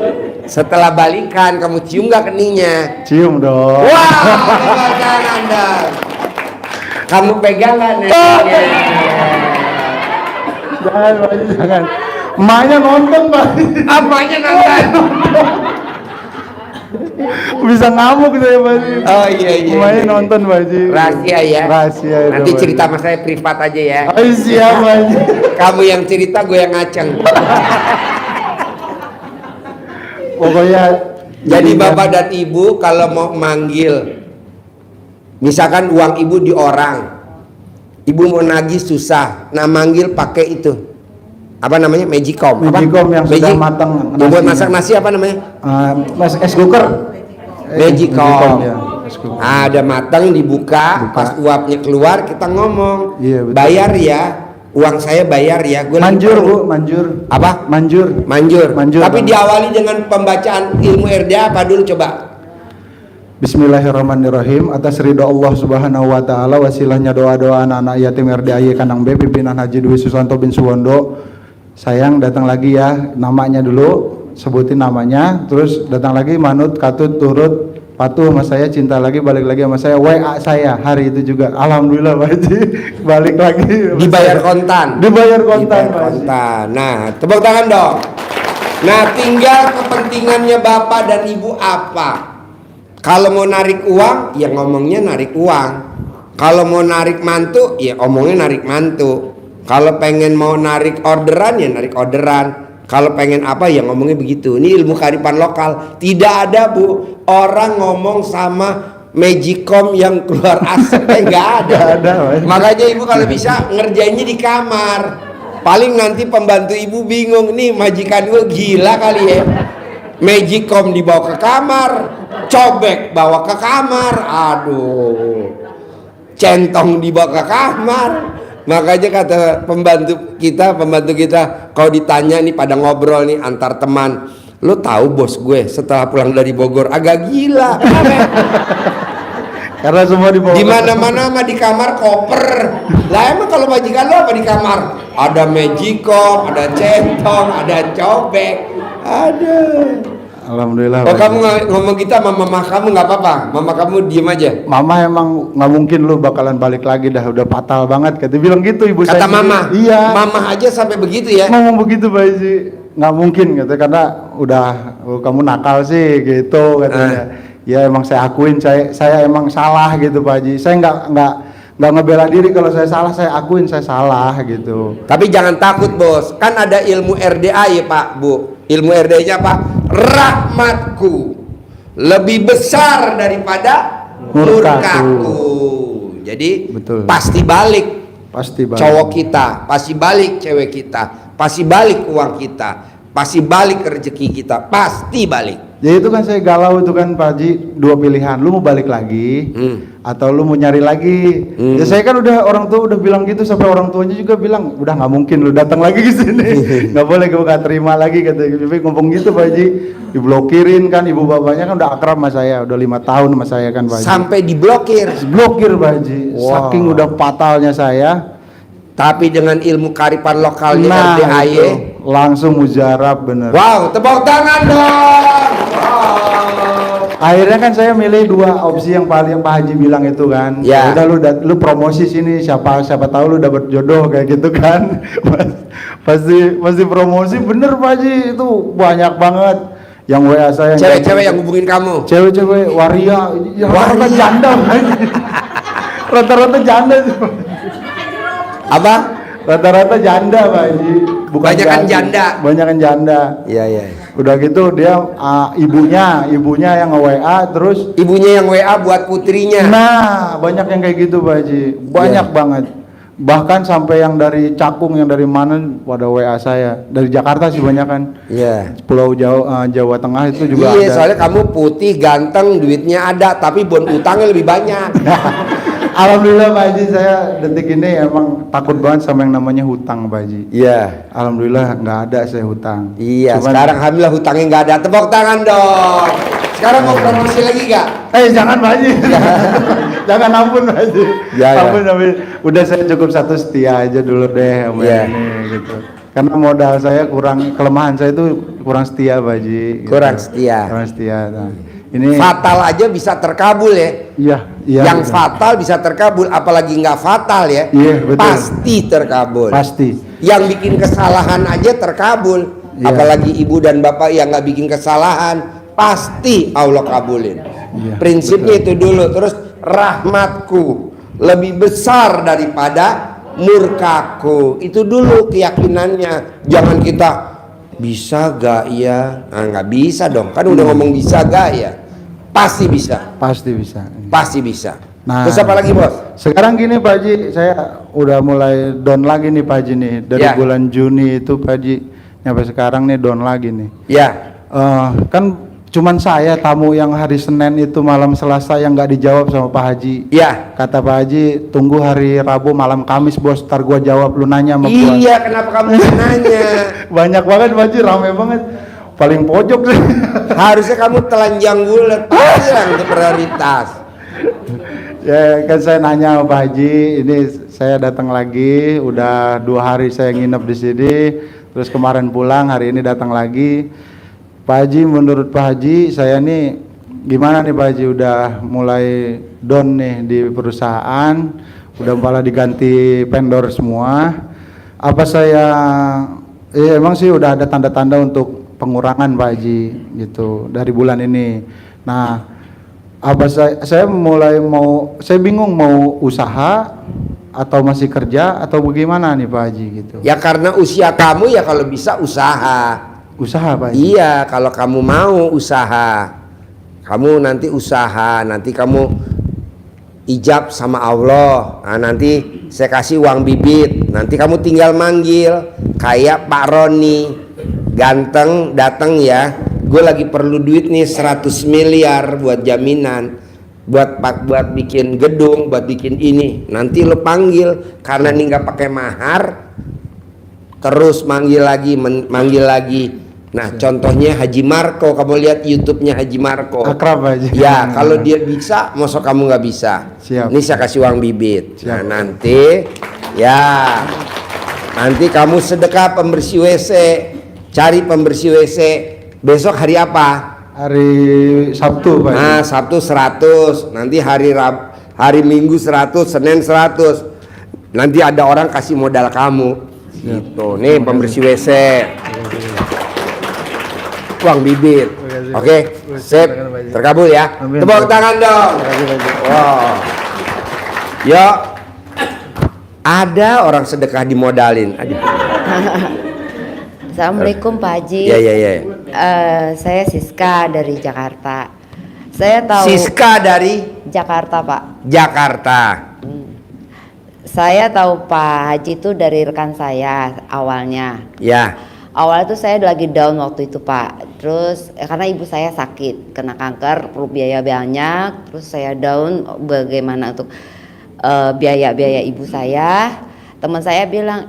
Setelah balikan kamu cium nggak keningnya?
Cium dong.
Wah, kebanggaan Anda. Kamu pegang nggak neneknya?
Jangan Pak Haji, jangan. Emaknya nonton Pak Haji.
Apanya nonton?
Bisa ngamuk saya Pak Haji.
Oh iya.
Emaknya nonton Pak Haji.
Rahasia ya.
Rahasia itu,
Nanti
Pak
cerita
Haji.
sama saya privat aja ya.
Oh siap Pak Haji.
Kamu yang cerita, gue yang ngaceng.
Pokoknya
Jadi bapak dan ibu kalau mau manggil, misalkan uang ibu di orang, ibu mau nagih susah, nah manggil pakai itu, apa namanya, Magicom.
Magicom yang sudah matang
Yang buat
nasinya.
masak nasi apa namanya?
Mas es cooker.
Magicom.
Ya, es cooker.
Ada matang dibuka,
Buka.
pas uapnya keluar kita ngomong,
Iya, betul.
bayar ya, uang saya bayar ya. Gue lagi
Manjur
perlu.
Bu, manjur.
Apa?
Manjur.
Manjur.
Manjur,
Tapi
Bang.
diawali dengan pembacaan ilmu RDA apa dulu coba?
Bismillahirrahmanirrahim. Atas ridho Allah Subhanahu wa taala, wasilahnya doa-doa anak-anak yatim RDAY Kandang B pimpinan Haji Dwi Susanto bin Suwondo. Sayang datang lagi ya, namanya dulu, sebutin namanya, terus datang lagi manut katut turut patuh sama saya, cinta lagi, balik lagi sama saya, WA saya hari itu juga. Alhamdulillah Pak Haji, balik lagi.
Dibayar kontan.
Dibayar kontan,
Dibayar
Pak Haji.
kontan. Nah, tepuk tangan dong. Nah, tinggal kepentingannya bapak dan ibu apa? Kalau mau narik uang, ya ngomongnya narik uang. Kalau mau narik mantu, ya ngomongnya narik mantu. Kalau pengen mau narik orderan, ya narik orderan. Kalau pengen apa, ya ngomongnya begitu. Ini ilmu kearifan lokal. Tidak ada Bu orang ngomong sama Magicom yang keluar asap, nggak ada.
Nggak ada, Pak.
Makanya ibu kalau bisa ngerjainnya di kamar. Paling nanti pembantu ibu bingung, nih majikan gue gila kali ya. Magicom dibawa ke kamar, cobek bawa ke kamar, aduh, centong dibawa ke kamar. Makanya kata pembantu kita kalau ditanya nih pada ngobrol nih antar teman, lo tahu bos gue setelah pulang dari Bogor agak gila.
Karena semua dibawa
Di mana-mana mah di kamar koper. Lah emang kalau majikan lo apa di kamar? Ada Magicom, ada centong, ada cobek. Aduh.
Alhamdulillah.
Oh
Pak
kamu
Haji.
ngomong kita sama mama kamu nggak apa-apa? Mama kamu diem aja.
Mama emang nggak mungkin lu bakalan balik lagi dah, udah fatal banget. Kata bilang gitu ibu
Kata
saya.
mama.
Iya.
Mama aja sampai begitu ya.
Ngomong begitu Pak Haji. Nggak mungkin kata, karena udah kamu nakal sih gitu katanya. Ya emang saya akuin saya emang salah gitu Pak Haji. Saya nggak ngebela diri, kalau saya salah saya akuin saya salah gitu.
Tapi jangan takut bos. Kan ada ilmu RDA ya Pak Bu. Ilmu RDA-nya apa? Rahmatku lebih besar daripada murkaku. Jadi
Betul.
pasti balik.
Pasti balik.
Cowok kita, pasti balik cewek kita, pasti balik uang kita, pasti balik rezeki kita, pasti balik.
Ya itu kan saya galau itu kan Pak Haji, dua pilihan, lu mau balik lagi atau lu mau nyari lagi. Ya saya kan udah, orang tua udah bilang gitu, sampai orang tuanya juga bilang udah nggak mungkin lu datang lagi ke sini, nggak boleh, gue nggak terima lagi kata Bibi ngomong gitu Pak Haji. Diblokirin kan, ibu bapaknya kan udah akrab sama saya, udah 5 tahun sama saya kan Pak Haji.
Sampai diblokir.
Blokir Pak Haji,
Wow.
saking udah fatalnya saya.
Tapi dengan ilmu kearifan lokalnya
Nah
RDAY.
itu, langsung mujarab bener.
Wow, tepuk tangan dong. Wow.
Akhirnya kan saya milih dua opsi yang paling Pak Haji bilang itu kan.
Ya.
Udah lu promosi sini, siapa tahu lu dapet jodoh kayak gitu kan. pasti promosi, bener Pak Haji, itu banyak banget yang WA saya.
Cewek-cewek yang hubungin kamu.
Cewek-cewek waria, rata-rata
Waria.
janda Pak Haji. Rata-rata janda sih, Pak.
Apa?
Rata-rata janda Pak Haji.
Banyakan janda.
Banyakan janda.
Iya, iya.
Udah gitu dia ibunya yang nge-WA, terus
Ibunya yang WA buat putrinya.
nah, banyak yang kayak gitu Pak Haji. Banyak
Iya.
banget. Bahkan sampai yang dari Cakung, yang dari mana pada WA saya. Dari Jakarta sih banyak kan.
Iya.
Pulau Jawa Tengah itu juga
Iya,
ada.
soalnya kamu putih, ganteng, duitnya ada, tapi bon utangnya lebih banyak.
Alhamdulillah Pak Haji, saya detik ini emang takut banget sama yang namanya hutang Pak Haji.
Iya.
Alhamdulillah nggak ada saya hutang.
Iya,
Cuman-
sekarang alhamdulillah hutangnya nggak ada. Tepuk tangan dong. Sekarang mau promosi lagi gak?
Jangan Pak Haji. Jangan, ampun Pak Haji.
Ya.
Ampun. Udah saya cukup satu setia aja dulu deh sama
Ya.
ini gitu. Karena modal saya kurang, kelemahan saya itu kurang setia Pak Haji. Gitu.
Kurang setia.
Kurang setia. Nah, ini
Fatal aja bisa terkabul ya.
iya.
Yang
betul.
fatal bisa terkabul, apalagi nggak fatal ya.
Iya, betul.
Pasti terkabul.
Pasti.
Yang bikin kesalahan aja terkabul,
Iya.
apalagi ibu dan bapak yang nggak bikin kesalahan, pasti Allah kabulin.
Iya,
Prinsipnya itu dulu. Terus rahmatku lebih besar daripada murkaku. Itu dulu keyakinannya. Jangan kita bisa gak ya? Nah, nggak bisa dong. Kan udah ngomong bisa gak ya? Pasti bisa.
Pasti bisa.
Pasti bisa.
Nah.
Terus apa lagi bos?
Sekarang gini Pak Haji, saya udah mulai down lagi nih Pak Haji nih. Dari
Ya.
bulan Juni itu Pak Haji sampai sekarang nih down lagi nih.
Ya.
Kan cuman saya tamu yang hari Senin itu malam Selasa yang nggak dijawab sama Pak Haji.
Ya.
Kata Pak Haji, tunggu hari Rabu malam Kamis bos, ntar gua jawab, lu nanya sama gua.
Iya, kenapa kamu nggak nanya?
Banyak banget Pak Haji, rame banget. Paling pojok sih.
Harusnya kamu telanjang bulat, yang untuk prioritas.
Ya kan saya nanya sama Pak Haji, ini saya datang lagi, udah 2 hari saya nginep di sini, terus kemarin pulang, hari ini datang lagi. Pak Haji, menurut Pak Haji, saya nih gimana nih Pak Haji, udah mulai down nih di perusahaan, udah malah diganti vendor semua. Apa saya, emang sih udah ada tanda-tanda untuk pengurangan Pak Haji gitu dari bulan ini. Nah, apa saya mulai mau, saya bingung mau usaha atau masih kerja atau bagaimana nih Pak Haji gitu.
Ya karena usia kamu ya kalau bisa usaha.
Usaha Pak Haji.
Iya, kalau kamu mau usaha. Kamu nanti usaha, nanti kamu ijab sama Allah. Nah, nanti saya kasih uang bibit. Nanti kamu tinggal manggil kayak Pak Roni. Ganteng, datang ya. Gue lagi perlu duit nih 100 miliar buat jaminan, buat bikin gedung, buat bikin ini. Nanti lo panggil, karena ini nggak pakai mahar, terus manggil lagi, manggil lagi. Nah, contohnya Haji Marco, kamu lihat YouTube-nya Haji Marco.
Akrab Pak Haji.
Ya, kalau dia bisa, masa kamu nggak bisa?
Siap.
Ini saya kasih uang bibit.
Siap.
Nah, nanti, ya, nanti kamu sedekah pembersih WC, cari pembersih WC. Besok hari apa?
Hari Sabtu Pak Haji.
Nah, Sabtu 100, nanti hari Minggu 100, Senin 100. Nanti ada orang kasih modal kamu. Gitu. Nih pembersih WC. Uang bibit. Oke, sip. Terkabul ya.
Amin.
Tepuk tangan dong. Wow. Yuk. Ada orang sedekah dimodalin. Aduh.
Assalamualaikum Pak Haji.
Ya, ya, ya.
Saya Siska dari Jakarta. Saya tahu
Siska dari
Jakarta Pak.
Jakarta.
Saya tahu Pak Haji itu dari rekan saya awalnya.
Ya.
Awalnya tuh saya lagi down waktu itu Pak. Terus karena ibu saya sakit kena kanker, perlu biaya banyak. Terus saya down bagaimana untuk biaya-biaya ibu saya. Teman saya bilang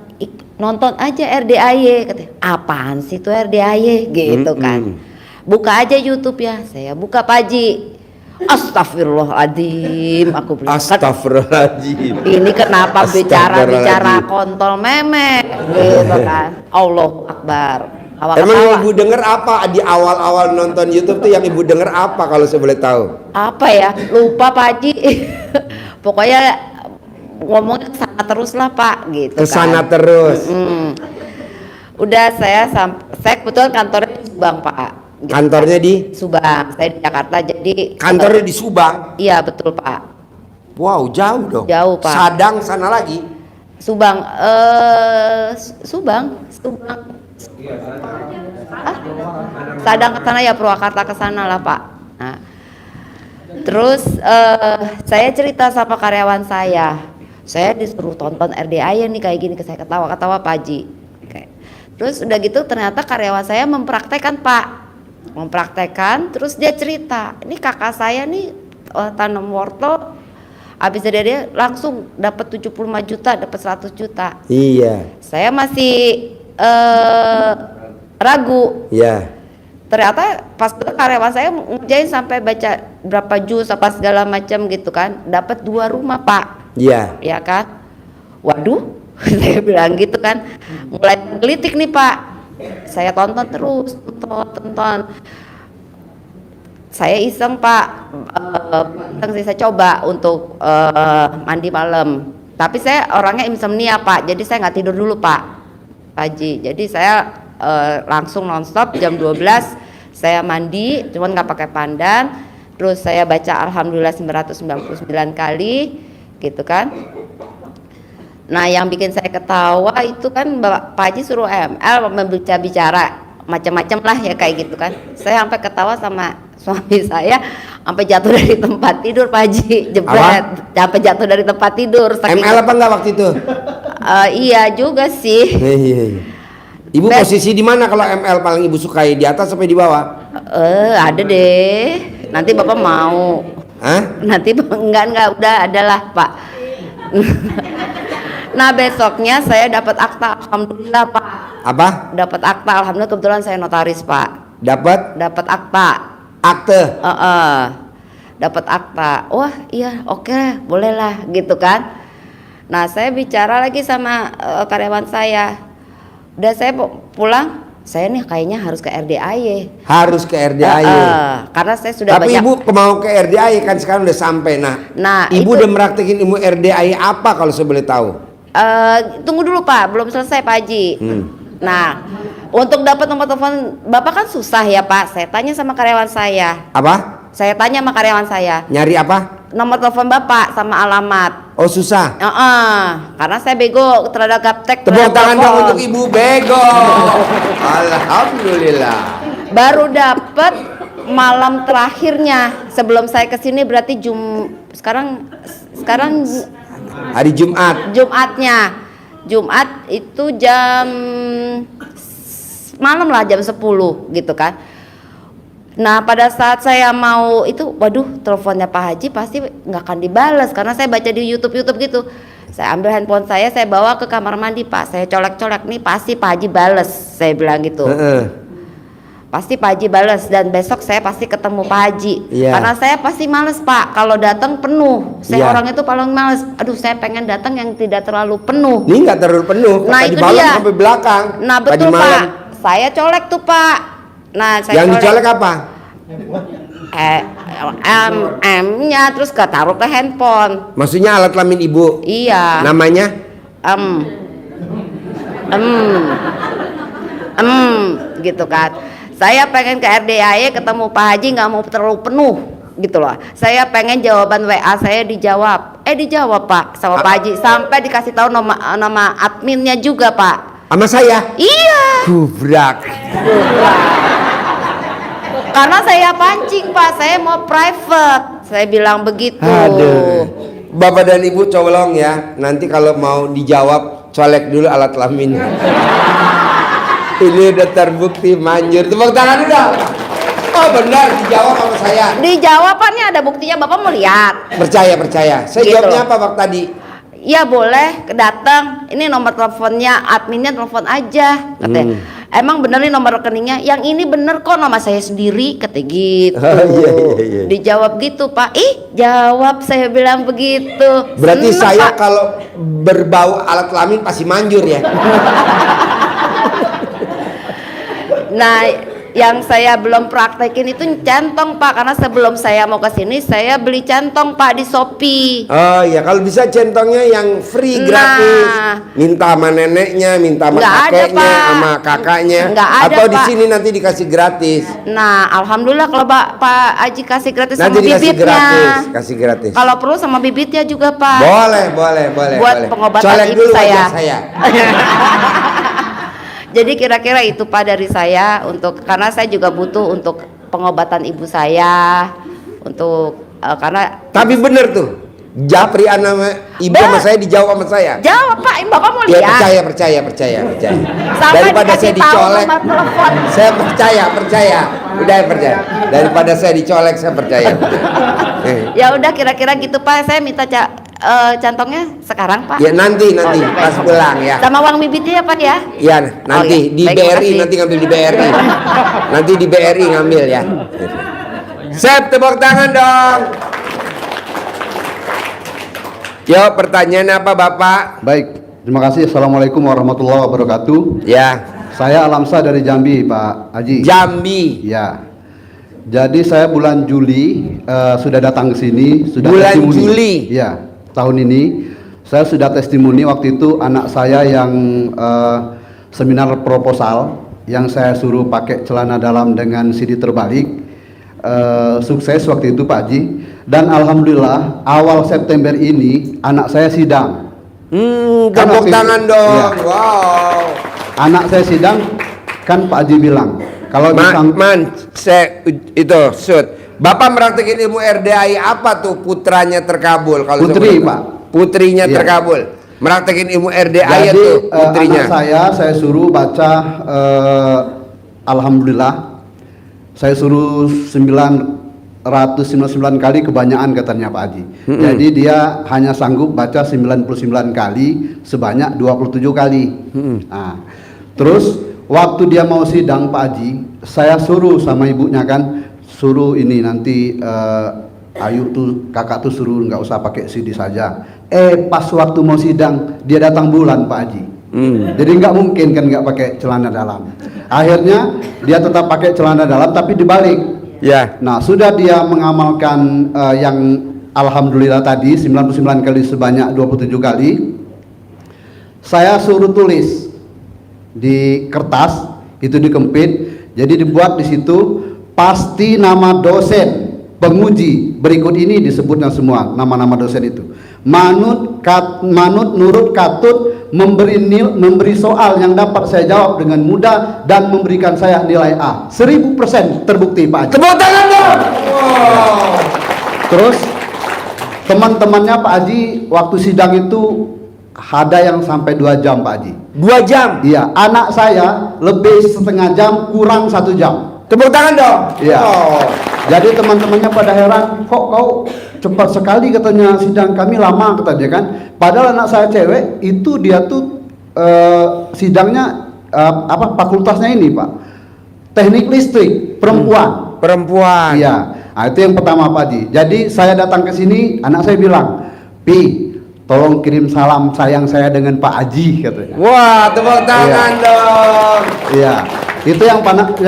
nonton aja RDAY, katanya apaan sih tuh RDAY gitu kan. Buka aja YouTube ya. Saya buka Pak Haji. Astagfirullahaladzim, aku bilang.
Astagfirullahaladzim.
Ini kenapa bicara
Astagfirullahaladzim.
kontol memek gitu kan. Allahu Akbar.
Emang ibu denger apa di awal-awal nonton YouTube tuh, yang ibu denger apa kalau saya boleh tahu?
Apa ya? Lupa Pak Haji. Pokoknya ngomongnya kesana terus lah Pak gitu
Kesana
kan.
terus.
Udah saya kebetulan kantornya di Subang Pak. Gitu.
Kantornya di
Subang, saya di Jakarta jadi
kantornya di Subang.
Iya betul Pak.
Wow, jauh dong.
Jauh, Pak.
Sadang sana lagi.
Subang Subang. Sadang ke sana ya, Purwakarta ke sana lah Pak. Nah, terus saya cerita sama karyawan saya disuruh tonton RDAY nih kayak gini, saya ketawa-ketawa Pak Haji. Terus udah gitu ternyata karyawan saya mempraktekkan Pak. Terus dia cerita, ini kakak saya nih tanam wortel, habis dari dia langsung dapat 75 juta, dapat 100 juta.
Iya.
Saya masih ragu.
Iya.
ternyata pas itu karyawan saya ngerjain sampai baca berapa juz apa segala macam gitu kan, dapat 2 rumah Pak.
Iya.
Ya kan, waduh saya bilang gitu kan, mulai gelitik nih Pak. Saya tonton terus, tonton. Saya iseng Pak, saya coba untuk mandi malam. Tapi saya orangnya insomnia Pak, jadi saya nggak tidur dulu Pak Haji. Jadi saya langsung nonstop jam 12 saya mandi, cuman nggak pakai pandan. Terus saya baca Alhamdulillah 999 kali, gitu kan. Nah yang bikin saya ketawa itu kan Pak Haji suruh ML bicara macam-macam lah ya kayak gitu kan. Saya sampai ketawa sama suami saya, sampai jatuh dari tempat tidur Pak Haji, jebret, sampai jatuh dari tempat tidur.
ML apa enggak waktu itu?
Iya juga sih.
Ibu posisi di mana kalau ML paling ibu sukai, di atas sampai di bawah?
Ada deh. Nanti Bapak mau.
Hah?
Nanti enggak udah adalah Pak. Nah besoknya saya dapat akta, alhamdulillah Pak.
Apa?
Dapat akta, alhamdulillah, kebetulan saya notaris Pak.
Dapat
akta.
akte.
Dapat akta. Wah iya oke, bolehlah gitu kan. Nah saya bicara lagi sama karyawan saya. Udah saya pulang, saya nih kayaknya harus ke RDAY.
Harus ke RDAY.
Karena saya sudah
Tapi
banyak.
ibu mau ke RDAY kan sekarang udah sampai. Nah ibu udah meraktekin ilmu RDAY apa kalau saya boleh tahu?
Tunggu dulu Pak, belum selesai Pak Haji. Nah untuk dapat nomor telepon Bapak kan susah ya Pak. Saya tanya sama karyawan saya.
Apa?
Saya tanya sama karyawan saya.
Nyari apa?
Nomor telepon Bapak sama alamat.
Oh susah.
Karena saya bego terhadap gaptek.
Tepuk tangan dong untuk ibu bego. Alhamdulillah.
Baru dapat malam terakhirnya sebelum saya kesini, berarti sekarang
hari Jumat.
Jumat itu jam malam lah, jam 10 gitu kan. Nah pada saat saya mau itu, waduh teleponnya Pak Haji pasti nggak akan dibalas karena saya baca di YouTube gitu. Saya ambil handphone saya bawa ke kamar mandi Pak, saya colek-colek nih pasti Pak Haji bales, saya bilang gitu. Pasti Pak Haji bales dan besok saya pasti ketemu Pak Haji. Karena saya pasti males Pak, kalau datang penuh. Saya orang itu paling males. Aduh saya pengen datang yang tidak terlalu penuh.
Ini nggak terlalu penuh.
Nah
itu
itu dia.
Sampai belakang.
Nah betul Pak, saya colek tuh Pak. Nah saya
yang dicolek apa?
M-nya terus ketaruh ke handphone.
Maksudnya alat kelamin ibu?
Iya.
Namanya?
Gitu kan. Saya pengen ke RDAY ketemu Pak Haji, nggak mau terlalu penuh gitu loh. Saya pengen jawaban WA saya dijawab. Dijawab Pak sama Pak Haji, sampai dikasih tahu nama adminnya juga Pak.
Sama saya?
Iya.
Gubrak.
Karena saya pancing Pak, saya mau private. Saya bilang begitu.
Aduh. Bapak dan Ibu colong ya. Nanti kalau mau dijawab, colek dulu alat kelaminnya. Ini udah terbukti manjur. Tepuk tangan udah. Oh benar, dijawab sama saya.
Dijawabannya ada buktinya, Bapak mau lihat.
Percaya. Saya
Gitu
jawabnya
loh.
apa Pak tadi?
Ya boleh, datang. Ini nomor teleponnya, adminnya telepon aja. Katanya. Emang bener nih nomor rekeningnya? Yang ini bener kok, nama saya sendiri, kata gitu.
Iya.
Dijawab gitu Pak. Jawab, saya bilang begitu.
Berarti
Seneng,
saya
Pak.
kalau berbau alat kelamin pasti manjur ya.
Nah, yang saya belum praktekin itu centong Pak, karena sebelum saya mau ke sini saya beli centong Pak di Shopee.
Oh ya, kalau bisa centongnya yang free gratis. Minta sama neneknya, minta sama kakeknya, sama kakaknya. Atau di sini nanti dikasih gratis.
Nah, alhamdulillah kalau Pak Haji kasih gratis
Nanti
sama
dikasih
bibitnya.
kasih gratis.
Kalau perlu sama bibitnya juga Pak.
Boleh.
Buat pengobatan
Colek
ibu
dulu
saya.
wajah saya.
Jadi kira-kira itu Pak dari saya, karena saya juga butuh untuk pengobatan ibu saya, untuk karena.
Tapi bener tuh, Japri sama ibu sama saya dijawab sama saya.
Jawab Pak, Bapak mau
Ya
lihat.
percaya.
Sampai
Daripada saya
dikasih tahu
dicolek,
nomor telepon.
saya percaya. Udah percaya. Daripada saya dicolek, saya percaya.
Ya udah kira-kira gitu Pak, saya minta cantongnya sekarang Pak?
Ya nanti
Oh,
pas
baik.
pulang ya.
Sama uang bibitnya ya Pak ya?
Ya nanti
Oh, ya.
di
Baik,
BRI,
makasih.
nanti ngambil di BRI. Nanti di BRI ngambil ya. Sep, tepuk tangan dong. Yo, pertanyaan apa Bapak?
Baik, terima kasih. Assalamualaikum warahmatullahi wabarakatuh.
Ya,
Saya Alamsa dari Jambi, Pak Haji.
Jambi.
Ya. Jadi saya bulan Juli sudah datang ke sini, sudah
Bulan
testimoni.
Juli?
Ya, tahun ini saya sudah testimoni. Waktu itu anak saya yang seminar proposal, yang saya suruh pakai celana dalam dengan CD terbalik, sukses waktu itu Pak Haji. Dan alhamdulillah awal September ini anak saya sidang. Kan
Tepuk
waktu itu-
tangan dong.
Iya.
Wow.
Anak saya sidang, kan Pak Haji bilang kalau
Itu shoot. Bapak meraktekin ilmu RDAI apa tuh putranya terkabul kalau
Putri,
saya boleh
Pak.
tahu? Putrinya
Iya.
terkabul. Meraktekin ilmu RDAI
jadi
tuh putrinya.
anak saya suruh baca alhamdulillah, saya suruh 999 kali, kebanyakan katanya Pak Haji. Jadi dia hanya sanggup baca 99 kali sebanyak 27 kali. Nah, terus waktu dia mau sidang Pak Haji, saya suruh sama ibunya kan, suruh ini nanti Ayu tuh kakak tuh suruh nggak usah pakai CD saja. Pas waktu mau sidang dia datang bulan Pak Haji. Jadi nggak mungkin kan nggak pakai celana dalam. Akhirnya dia tetap pakai celana dalam tapi dibalik.
Ya.
Nah, sudah dia mengamalkan yang alhamdulillah tadi 99 kali sebanyak 27 kali. Saya suruh tulis di kertas, itu dikempit, jadi dibuat di situ pasti nama dosen penguji berikut ini disebutnya semua nama-nama dosen itu. Manut, Nurut, Katut memberi soal yang dapat saya jawab dengan mudah dan memberikan saya nilai A. 1000% terbukti Pak Haji.
Tepuk tangan dong. Wow.
Terus teman-temannya Pak Haji waktu sidang itu ada yang sampai 2 jam Pak Haji.
2 jam.
Iya, anak saya lebih setengah jam kurang 1 jam.
Tepuk tangan dong.
Iya.
Oh.
Jadi teman-temannya pada heran, kok kau cepat sekali katanya sidang kami lama katanya kan. Padahal anak saya cewek itu dia tuh sidangnya fakultasnya ini Pak, teknik listrik perempuan.
Perempuan.
Iya. Nah, itu yang pertama Pak Haji. Jadi saya datang ke sini, anak saya bilang, Pi, tolong kirim salam sayang saya dengan Pak Haji katanya.
Wah, tepuk tangan dong.
Iya. Itu yang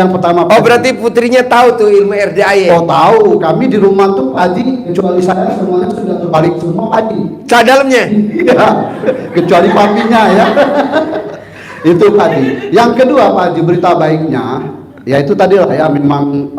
pertama Pak
Oh,
Haji.
berarti putrinya tahu tuh ilmu RDAI.
Oh tahu, kami di rumah tuh Pak Haji, kecuali saya semuanya sudah terbalik semua Pak Haji.
Cah dalamnya.
Iya, kecuali papinya ya. Itu Pak Haji. Yang kedua Pak Haji, berita baiknya, ya itu tadi lah ya, memang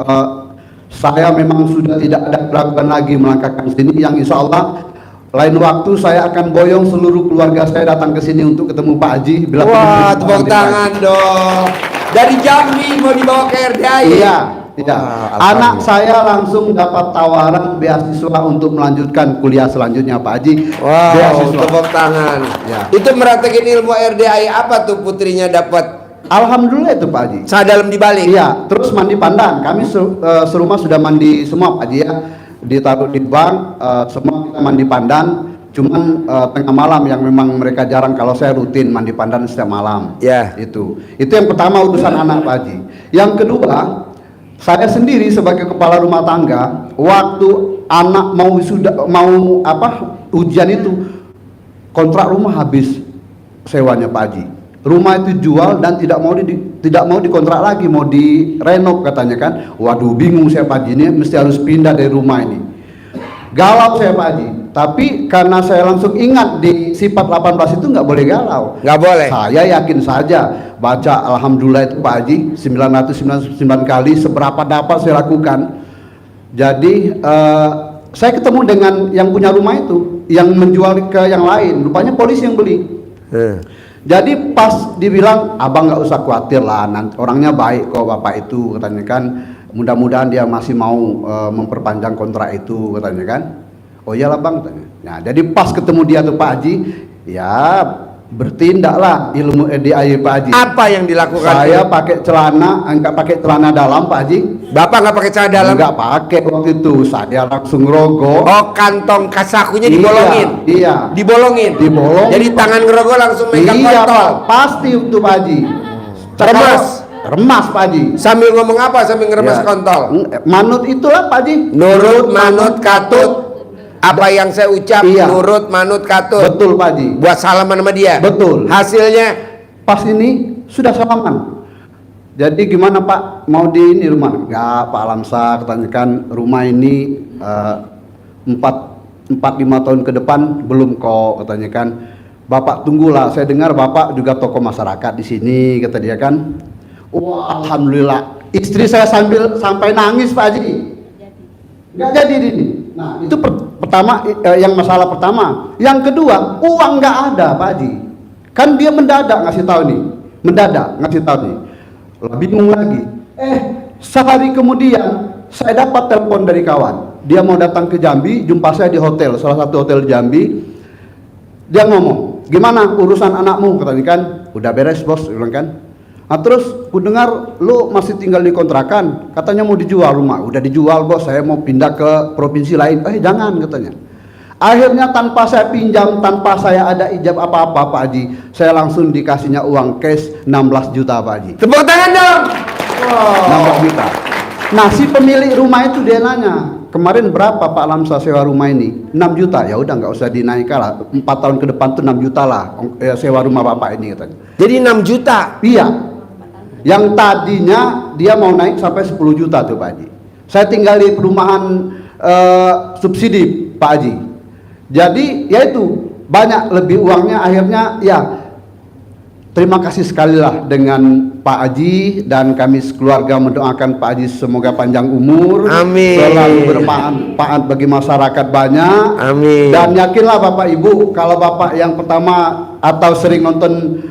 saya memang sudah tidak ada keraguan lagi melangkahkan sini, yang insya Allah lain waktu saya akan boyong seluruh keluarga saya datang ke sini untuk ketemu Pak Haji. Bila
Wah,
ketemu
tepuk
Pak Haji.
tangan dong. Dari Jambi mau dibawa ke RDAI.
Iya, iya.
Wah,
Anak saya langsung dapat tawaran beasiswa untuk melanjutkan kuliah selanjutnya Pak Haji.
Wow,
Beasiswa.
tepuk tangan.
Ya.
Itu meraktekin ilmu RDAI apa tuh putrinya dapat?
Alhamdulillah itu Pak Haji.
Sah dalam dibalik.
Iya, terus mandi pandan. Kami serumah sudah mandi semua Pak Haji ya. Ditaruh di bank, semua kita mandi pandan. Cuman tengah malam yang memang mereka jarang, kalau saya rutin mandi pandan setiap malam.
Ya.
Itu yang pertama urusan anak Pak Haji. Yang kedua, saya sendiri sebagai kepala rumah tangga, waktu anak mau ujian itu, kontrak rumah habis sewanya Pak Haji. Rumah itu jual dan tidak mau dikontrak lagi, mau direnov katanya kan. Waduh, bingung saya Pak Haji, ini mesti harus pindah dari rumah ini. Galau saya Pak Haji, tapi karena saya langsung ingat di sifat 18 itu nggak boleh galau.
Nggak boleh.
Saya yakin saja baca alhamdulillah itu Pak Haji 999 kali, seberapa dapat saya lakukan. Jadi saya ketemu dengan yang punya rumah itu, yang menjual ke yang lain, rupanya polisi yang beli. Jadi pas dibilang, abang nggak usah khawatir lah, nanti orangnya baik kok bapak itu katanya kan, mudah-mudahan dia masih mau memperpanjang kontrak itu katanya kan. Oh iyalah bang katanya. Nah jadi pas ketemu dia tuh Pak Haji, ya bertindaklah ilmu RDAY Pak Haji.
Apa yang dilakukan?
Saya pakai celana, enggak pakai celana dalam Pak Haji.
Bapak nggak pakai celana dalam?
Enggak pakai waktu itu, saya langsung rogoh.
Oh, kantong kasakunya dibolongin?
Iya.
Dibolongin?
Dibolong.
Jadi tangan ngerogoh langsung megang
Iya
kontol?
Pak, pasti itu Pak Haji.
Remas?
Remas Pak Haji.
Sambil ngomong apa? Sambil ngeremas
Ya.
kontol?
Manut itulah Pak Haji.
Nurut, manut, katut. Apa yang saya ucap,
Iya.
nurut, manut, katut.
Betul Pak Haji.
Buat salaman sama dia?
Betul.
Hasilnya?
Pas ini sudah salaman. Jadi gimana Pak, mau di ini rumah? Enggak Pak Alamsa, ketanyakan rumah ini 4-5 tahun ke depan belum kok, ketanyakan. Bapak tunggulah, saya dengar Bapak juga tokoh masyarakat di sini, kata dia kan. Wah, alhamdulillah. Istri saya sampai nangis Pak Haji. Enggak jadi ini. Nah, itu pertama, yang masalah pertama. Yang kedua, uang nggak ada Pak Haji. Kan dia mendadak ngasih tahu nih, mendadak ngasih tahu nih. Lah bingung lagi. Sehari kemudian saya dapat telepon dari kawan. Dia mau datang ke Jambi, jumpa saya di hotel, salah satu hotel Jambi. Dia ngomong, gimana urusan anakmu? Katanya kan, udah beres bos, bilang kan. Nah, terus ku dengar lu masih tinggal di kontrakan, katanya mau dijual rumah. Udah dijual bos, saya mau pindah ke provinsi lain. Jangan katanya. Akhirnya tanpa saya pinjam, tanpa saya ada ijab apa-apa Pak Haji, saya langsung dikasihnya uang cash 16 juta Pak Haji.
Tepuk tangan dong.
16 juta. Nah, si pemilik rumah itu dia nanya, kemarin berapa Pak Lamsa sewa rumah ini? 6 juta. Ya udah nggak usah dinaikkan lah. 4 tahun ke depan tuh 6 juta lah sewa rumah Bapak ini katanya.
Jadi 6 juta.
Iya. Yang tadinya dia mau naik sampai 10 juta tuh Pak Haji. Saya tinggal di perumahan subsidi Pak Haji. Jadi ya itu banyak lebih uangnya, akhirnya ya terima kasih sekali lah dengan Pak Haji, dan kami sekeluarga mendoakan Pak Haji semoga panjang umur,
amin,
selalu bermanfaat bagi masyarakat banyak,
amin.
Dan yakinlah Bapak Ibu, kalau Bapak yang pertama atau sering nonton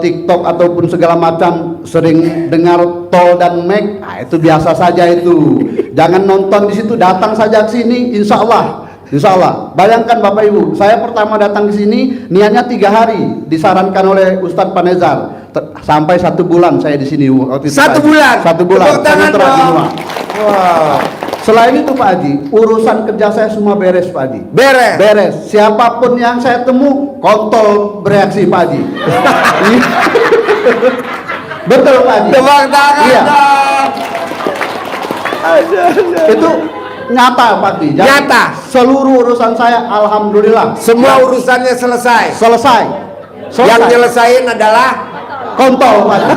TikTok ataupun segala macam, sering dengar tol dan Mac, itu biasa saja itu. Jangan nonton di situ, datang saja ke sini, insya Allah. Insya Allah. Bayangkan Bapak Ibu, saya pertama datang ke sini niatnya 3 hari, disarankan oleh Ustadz Panezar. Sampai 1 bulan saya di sini.
1 bulan.
1 bulan.
Tepuk tangan dong.
Wow. Selain itu Pak Haji, urusan kerja saya semua beres Pak Haji.
Beres.
Beres. Siapapun yang saya temu, kontol bereaksi Pak Haji. Betul Pak Haji.
Tepuk tangan
Iya.
dong.
Itu nyata Pak Haji. Jadi,
Nyata.
seluruh urusan saya alhamdulillah.
Semua urusannya selesai.
Selesai.
Yang nyelesain adalah
kontol Pak Haji.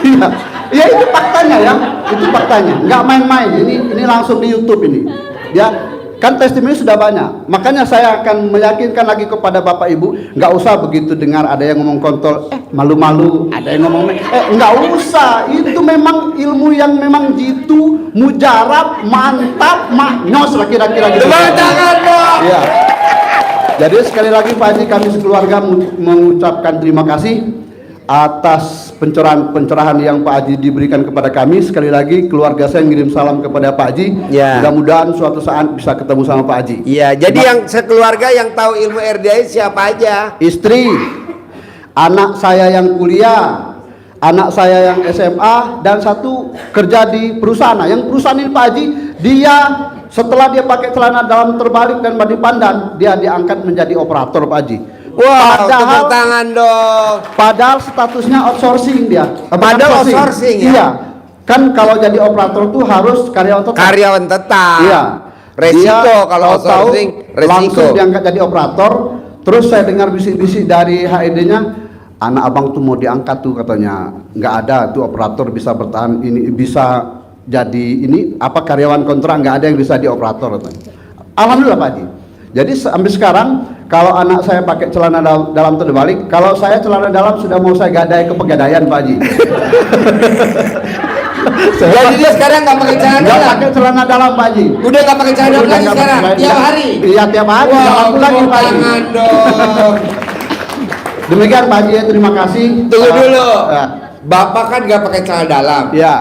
Iya. Ya itu faktanya ya, itu faktanya, nggak main-main. Ini langsung di YouTube ini, ya kan testimoni sudah banyak. Makanya saya akan meyakinkan lagi kepada Bapak Ibu, nggak usah begitu dengar ada yang ngomong kontol, malu-malu, ada yang ngomong, nggak usah. Itu memang ilmu yang memang jitu, mujarab, mantap, maknyos lah kira-kira gitu.
tepuk tangan dong.
Ya. Jadi sekali lagi Pak Haji, kami sekeluarga mengucapkan terima kasih atas pencerahan yang Pak Haji diberikan kepada kami. Sekali lagi keluarga saya ngirim salam kepada Pak Haji.
Ya.
Mudah-mudahan suatu saat bisa ketemu sama Pak Haji.
Iya, jadi yang sekeluarga yang tahu ilmu RDAY siapa aja?
Istri, anak saya yang kuliah, anak saya yang SMA, dan satu kerja di perusahaan. Nah, yang perusahaan ini Pak Haji, dia setelah dia pakai celana dalam terbalik dan badi pandan, dia diangkat menjadi operator Pak Haji.
Wow,
Padahal-
tepuk tangan dong.
Padahal statusnya outsourcing dia.
Padahal outsourcing ya?
Iya. Kan kalau jadi operator tuh harus karyawan tetap.
Karyawan tetap.
Iya.
Resiko
Dia
kalau
tahu-tahu
outsourcing, resiko.
langsung diangkat jadi operator. Terus saya dengar bisik-bisik dari HRD-nya, anak abang tuh mau diangkat tuh katanya. Nggak ada tuh operator bisa bertahan ini, bisa jadi ini apa karyawan kontrak, nggak ada yang bisa di operator katanya. Alhamdulillah Pak Haji. Jadi sampai sekarang kalau anak saya pakai celana dalam terbalik, kalau saya celana dalam sudah mau saya gadai ke pegadaian Pak Haji.
Jadi dia sekarang nggak pakai celana
Nggak
dalam.
pakai celana dalam Pak Haji.
Udah nggak pakai celana dalam
Udah
lagi
nggak
sekarang.
pakai celana
Tiap
dalam.
hari.
Iya tiap hari.
Wow,
Jangan lagi
tepuk
Pak Haji.
tangan dong.
Demikian Pak Haji, terima kasih.
Tunggu dulu.
Ya.
Bapak kan nggak pakai celana dalam.
Ya.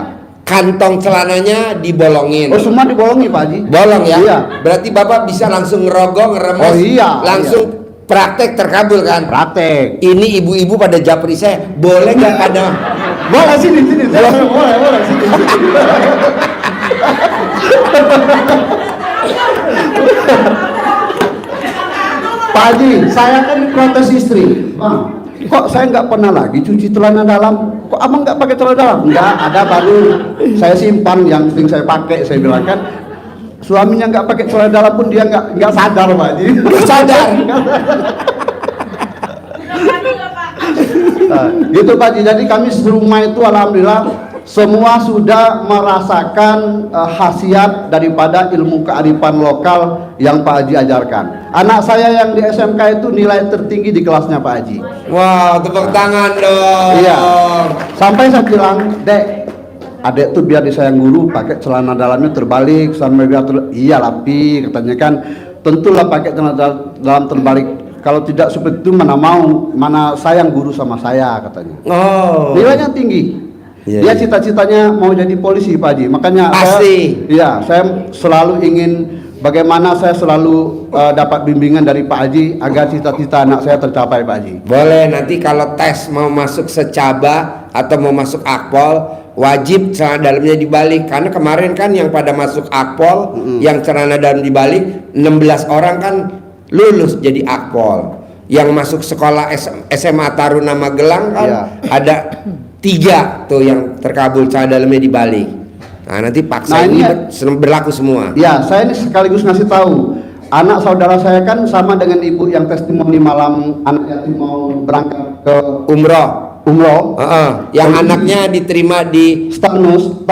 Kantong celananya dibolongin.
Oh semua dibolongi Pak Haji.
Bolong ya?
Iya.
Berarti Bapak bisa langsung ngerogoh, ngeremes.
Oh iya.
Langsung Praktek terkabul kan?
Praktek.
Ini ibu-ibu pada japri saya, boleh nggak ada?
Boleh sini boleh sini. Pak Haji, saya kan protes istri. Bang, kok saya nggak pernah lagi cuci celana dalam? Kok abang nggak pakai celana dalam? Nggak, ada baru saya simpan yang sering saya pakai. Saya bilang kan, suaminya nggak pakai celana dalam pun dia nggak sadar, Pak Haji.
Sadar.
Nah, gitu Pak Haji. Jadi kami serumah itu alhamdulillah semua sudah merasakan khasiat daripada ilmu kearifan lokal yang Pak Haji ajarkan. Anak saya yang di SMK itu nilai tertinggi di kelasnya Pak Haji.
Wow, tepuk tangan dong.
Iya. Sampai saya bilang, Dek, adek tuh biar disayang guru pakai celana dalamnya terbalik sampai biar iya Pi, katanya kan tentulah pakai celana dalam terbalik. Kalau tidak seperti itu mana sayang guru sama saya, katanya.
Oh.
Nilainya tinggi.
Iya,
Dia
iya.
cita-citanya mau jadi polisi Pak Haji. Makanya
Pasti.
saya selalu ingin bagaimana saya selalu dapat bimbingan dari Pak Haji agar cita-cita anak saya tercapai Pak Haji.
Boleh, nanti kalau tes mau masuk secaba atau mau masuk akpol, wajib celana dalamnya dibalik. Karena kemarin kan yang pada masuk akpol, yang celana dalam dibalik, 16 orang kan lulus jadi akpol. Yang masuk sekolah SMA Taruna Magelang kan ada 3 tuh yang terkabul celana dalamnya dibalik. Nah nanti paksa ini berlaku semua.
Ya, saya ini sekaligus ngasih tahu. Anak saudara saya kan sama dengan ibu yang testimoni malam anak yatim mau berangkat ke
Umroh. Yang anaknya diterima di
Stanus.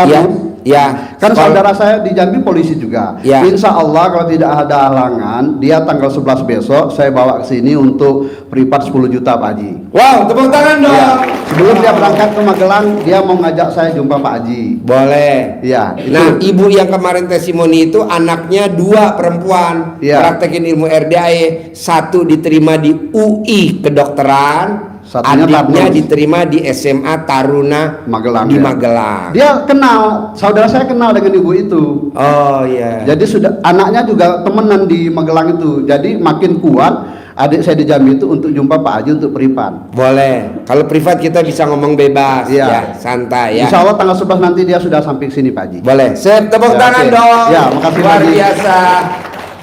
Ya.
Kan saudara saya di Jambi polisi juga.
Ya.
Insya Allah kalau tidak ada halangan, dia tanggal 11 besok saya bawa ke sini untuk privat 10 juta Pak Haji.
Wow, tepuk tangan dong.
Ya. Sebelum dia berangkat ke Magelang, dia mau ngajak saya jumpa Pak Haji.
Boleh.
Ya.
Nah, ibu yang kemarin testimoni itu anaknya 2 perempuan, praktekin ilmu RDAE, 1 diterima di UI kedokteran,
Satunya
adiknya
Tarnus.
diterima di SMA Taruna
Magelang.
di
Ya.
Magelang.
Dia kenal, saudara saya kenal dengan ibu itu.
Oh iya.
Jadi sudah anaknya juga temenan di Magelang itu. Jadi makin kuat adik saya di Jambi itu untuk jumpa Pak Haji untuk privat.
Boleh. Kalau privat kita bisa ngomong bebas,
Iya.
ya, santai ya.
Insya Allah tanggal 11 nanti dia sudah sampai sini Pak Haji.
Boleh. Sip, tepuk
Ya,
tangan
oke.
dong.
Ya, makasih,
Luar
Pak Haji.
biasa.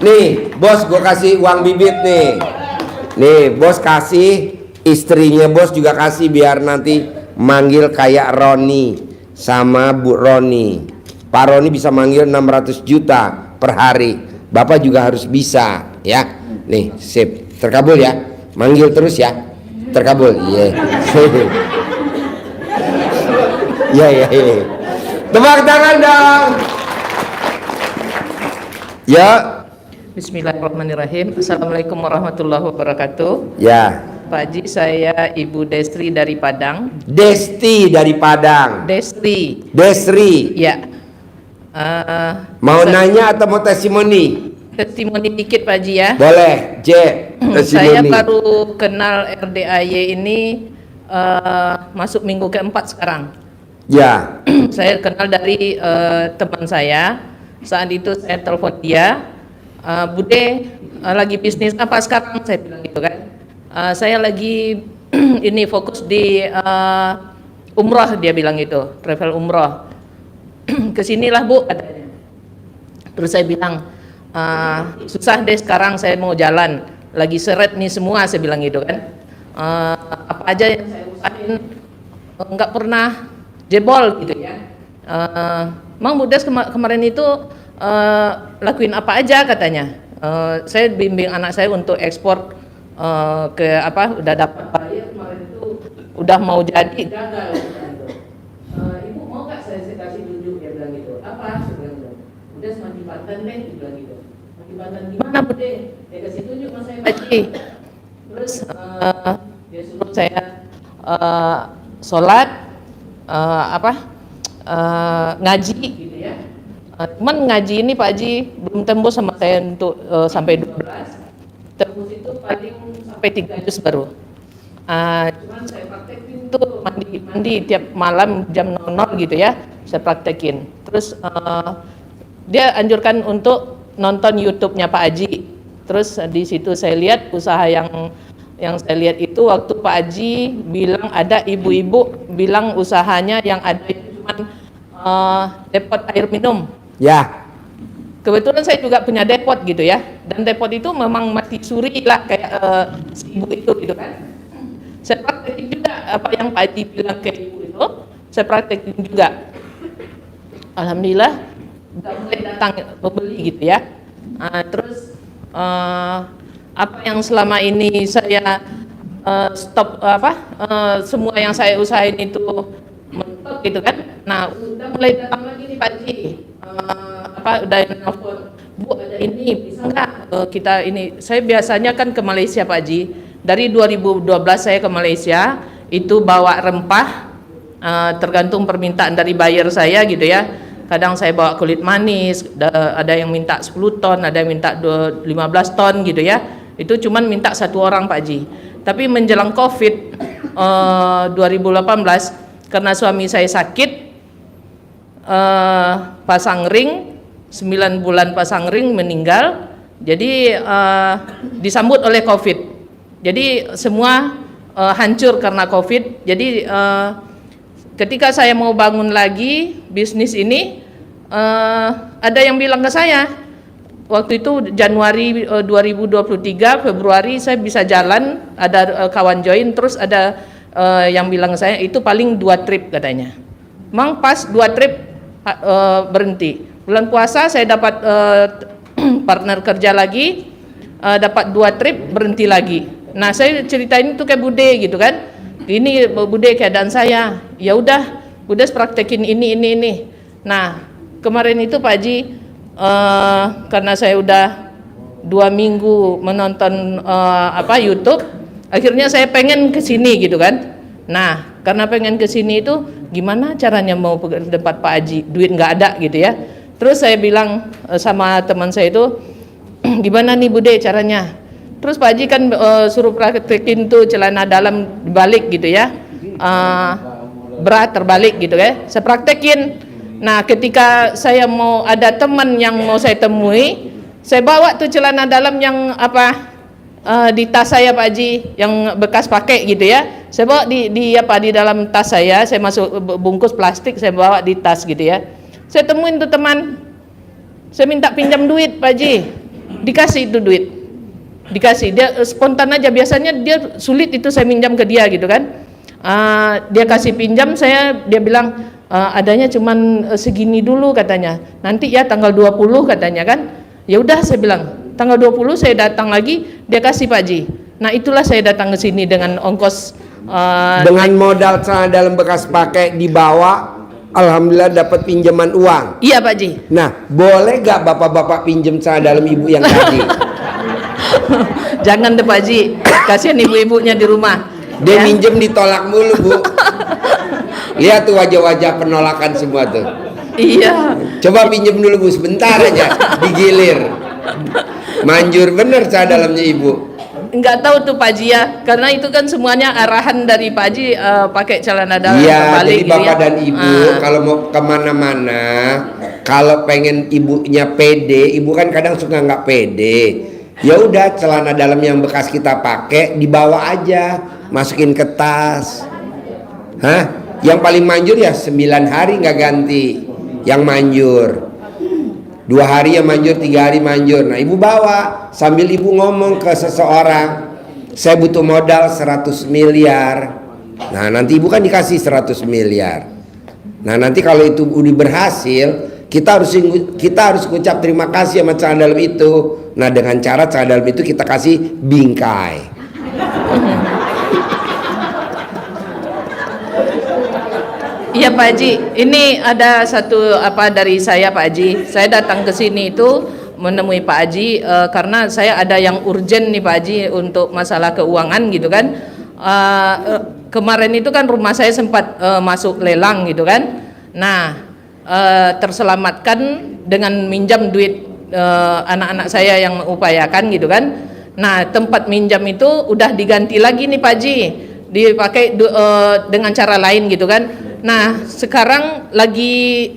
Nih, bos gua kasih uang bibit nih. Nih, bos kasih, istrinya bos juga kasih biar nanti manggil kayak Roni sama Bu Roni. Pak Roni bisa manggil 600 juta per hari. Bapak juga harus bisa, ya. Nih, sip. Terkabul ya. Manggil terus ya. Terkabul. Iya. Iya. Tepuk tangan dong. Ya.
Bismillahirrahmanirrahim. Assalamualaikum warahmatullahi wabarakatuh.
Ya.
Pak Haji, saya Ibu Destri dari Padang.
Desti dari Padang. Desri.
Ya.
Mau nanya atau mau testimoni?
Testimoni dikit Pak Haji ya.
Boleh.
Saya baru kenal RDAY ini masuk minggu keempat sekarang.
Ya.
Saya kenal dari teman saya. Saat itu saya telepon dia, Bude lagi bisnis apa sekarang? Saya bilang gitu kan. Saya lagi ini fokus di umroh, dia bilang gitu, travel umroh. Kesinilah Bu katanya. Terus saya bilang susah deh sekarang saya mau jalan, lagi seret nih semua, saya bilang gitu kan. Apa aja yang saya usahain nggak pernah jebol gitu ya. Mang Budes kemarin itu lakuin apa aja katanya. Saya bimbing anak saya untuk ekspor ke apa, udah dapat bayar kemarin itu, udah mau jadi gagal gitu. Ibu mau nggak saya kasih tunjuk, dia bilang gitu. Apa? Saya bilang gitu. Udah mandi Banten deh, dia bilang gitu. Mandi Banten gimana Bude? Dia kasih tunjuk mas saya Haji. Terus dia suruh saya sholat, ngaji gitu ya. Cuman ngaji ini Pak Haji belum tembus sama saya untuk sampai 12. Tembus itu paling sampai 3 juz baru. Cuman saya praktekin tuh mandi tiap malam jam 00 gitu ya. Saya praktekin. Terus dia anjurkan untuk nonton YouTube-nya Pak Haji. Terus di situ saya lihat usaha yang saya lihat itu waktu Pak Haji bilang ada ibu-ibu bilang usahanya yang ada itu cuma depot air minum.
Ya.
Kebetulan saya juga punya depot gitu ya, dan depot itu memang mati suri lah kayak si ibu itu gitu kan. Saya praktekin juga apa yang Pak Haji bilang ke ibu itu, saya praktekin juga. Alhamdulillah udah mulai datang pembeli gitu ya. Terus apa yang selama ini saya stop semua yang saya usahain itu mentok gitu kan. Nah, udah mulai datang lagi nih Pak Haji. Udah nelfon, Bu ada ini bisa nggak kita ini. Saya biasanya kan ke Malaysia Pak Haji. Dari 2012 saya ke Malaysia itu bawa rempah, tergantung permintaan dari buyer saya gitu ya. Kadang saya bawa kulit manis, ada yang minta 10 ton, ada yang minta 15 ton gitu ya. Itu cuman minta satu orang Pak Haji. Tapi menjelang Covid 2018 karena suami saya sakit, pasang ring 9 bulan pasang ring meninggal. Jadi disambut oleh Covid. Jadi semua hancur karena Covid. Jadi ketika saya mau bangun lagi bisnis ini, ada yang bilang ke saya, waktu itu Januari 2023, Februari saya bisa jalan, ada kawan join, terus ada yang bilang ke saya itu paling 2 trip katanya. Memang pas 2 trip berhenti. Bulan puasa saya dapat partner kerja lagi, dapat 2 trip berhenti lagi. Nah saya ceritain itu kayak Bude gitu kan. Ini Bude keadaan saya, ya udah praktekin ini. Nah kemarin itu Pak Haji, karena saya udah 2 minggu menonton YouTube, akhirnya saya pengen ke sini gitu kan. Nah karena pengen ke sini itu gimana caranya mau ke tempat Pak Haji, duit nggak ada gitu ya. Terus saya bilang sama teman saya itu, gimana nih Bude caranya? Terus Pak Haji kan suruh praktekin tuh celana dalam balik gitu ya, bra terbalik gitu ya. Saya praktekin. Nah ketika saya mau ada teman yang mau saya temui, saya bawa tuh celana dalam yang di tas saya Pak Haji, yang bekas pakai gitu ya. Saya bawa di dalam tas saya masuk bungkus plastik, saya bawa di tas gitu ya. Saya temuin tuh teman, saya minta pinjam duit Pak Haji, dikasih itu duit. Dikasih, dia spontan aja, biasanya dia sulit itu saya minjam ke dia gitu kan. Dia kasih pinjam, dia bilang adanya cuman segini dulu katanya, nanti ya tanggal 20 katanya kan. Ya udah saya bilang tanggal 20 saya datang lagi, dia kasih Pak Haji. Nah itulah saya datang ke sini dengan ongkos
dengan modal celana dalam bekas pakai dibawa, alhamdulillah dapat pinjaman uang.
Iya Pak Haji.
Nah boleh gak bapak-bapak pinjam celana dalam ibu yang tadi?
Jangan deh Pak Haji, kasihan ibu-ibunya di rumah.
Dia minjem ditolak mulu Bu. Lihat tuh wajah-wajah penolakan semua tuh.
Iya.
Coba pinjem dulu Bu, sebentar aja, digilir. Manjur bener celana dalamnya ibu.
Enggak tahu tuh Pak Haji ya, karena itu kan semuanya arahan dari Pak Haji, pakai celana dalam
Iya, jadi
gitu
bapak
ya.
dan ibu kalau mau kemana-mana, kalau pengen ibunya pede, ibu kan kadang suka nggak pede. Ya udah celana dalam yang bekas kita pakai dibawa aja, masukin ke tas. Yang paling manjur ya 9 hari nggak ganti, yang manjur 2 hari yang manjur, 3 hari manjur. Nah ibu bawa sambil ibu ngomong ke seseorang, saya butuh modal 100 miliar. Nah nanti ibu kan dikasih 100 miliar. Nah nanti kalau itu udah berhasil, kita harus ucap terima kasih sama celana dalam itu. Nah dengan cara celana dalam itu kita kasih bingkai.
Iya Pak Haji, ini ada satu dari saya Pak Haji. Saya datang ke sini itu menemui Pak Haji karena saya ada yang urgent nih Pak Haji untuk masalah keuangan gitu kan. Kemarin itu kan rumah saya sempat masuk lelang gitu kan. Nah terselamatkan dengan minjam duit anak-anak saya yang mengupayakan gitu kan. Nah tempat minjam itu udah diganti lagi nih Pak Haji, dipakai dengan cara lain gitu kan. Nah sekarang lagi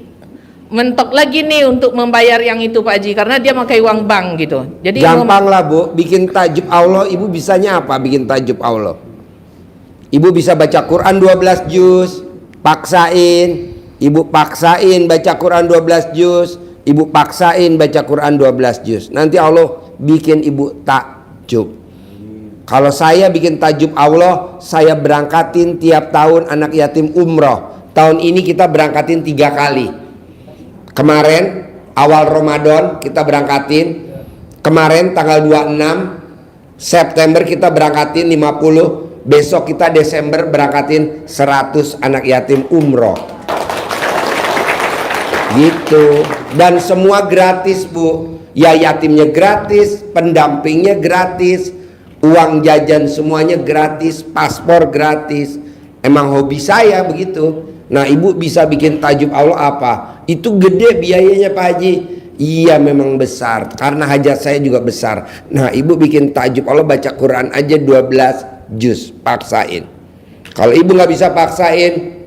mentok lagi nih untuk membayar yang itu Pak Haji, karena dia pakai uang bank gitu. Jadi
Gampang lah Bu, bikin tajub Allah. Ibu bisanya apa bikin tajub Allah? Ibu bisa baca Quran 12 juz, paksain. Ibu paksain baca Quran 12 juz, ibu paksain baca Quran 12 juz. Nanti Allah bikin ibu takjub. Kalau saya bikin tajub Allah, saya berangkatin tiap tahun anak yatim umroh. Tahun ini kita berangkatin 3 kali. Kemarin awal Ramadan kita berangkatin. Kemarin tanggal 26 September kita berangkatin 50. Besok kita Desember berangkatin 100 anak yatim umroh. Gitu. Dan semua gratis Bu. Ya yatimnya gratis, pendampingnya gratis, uang jajan semuanya gratis, paspor gratis. Emang hobi saya begitu. Nah ibu bisa bikin tajub Allah apa? Itu gede biayanya Pak Haji. Iya memang besar, karena hajat saya juga besar. Nah ibu bikin tajub Allah, baca Quran aja 12 juz, paksain. Kalau ibu nggak bisa paksain,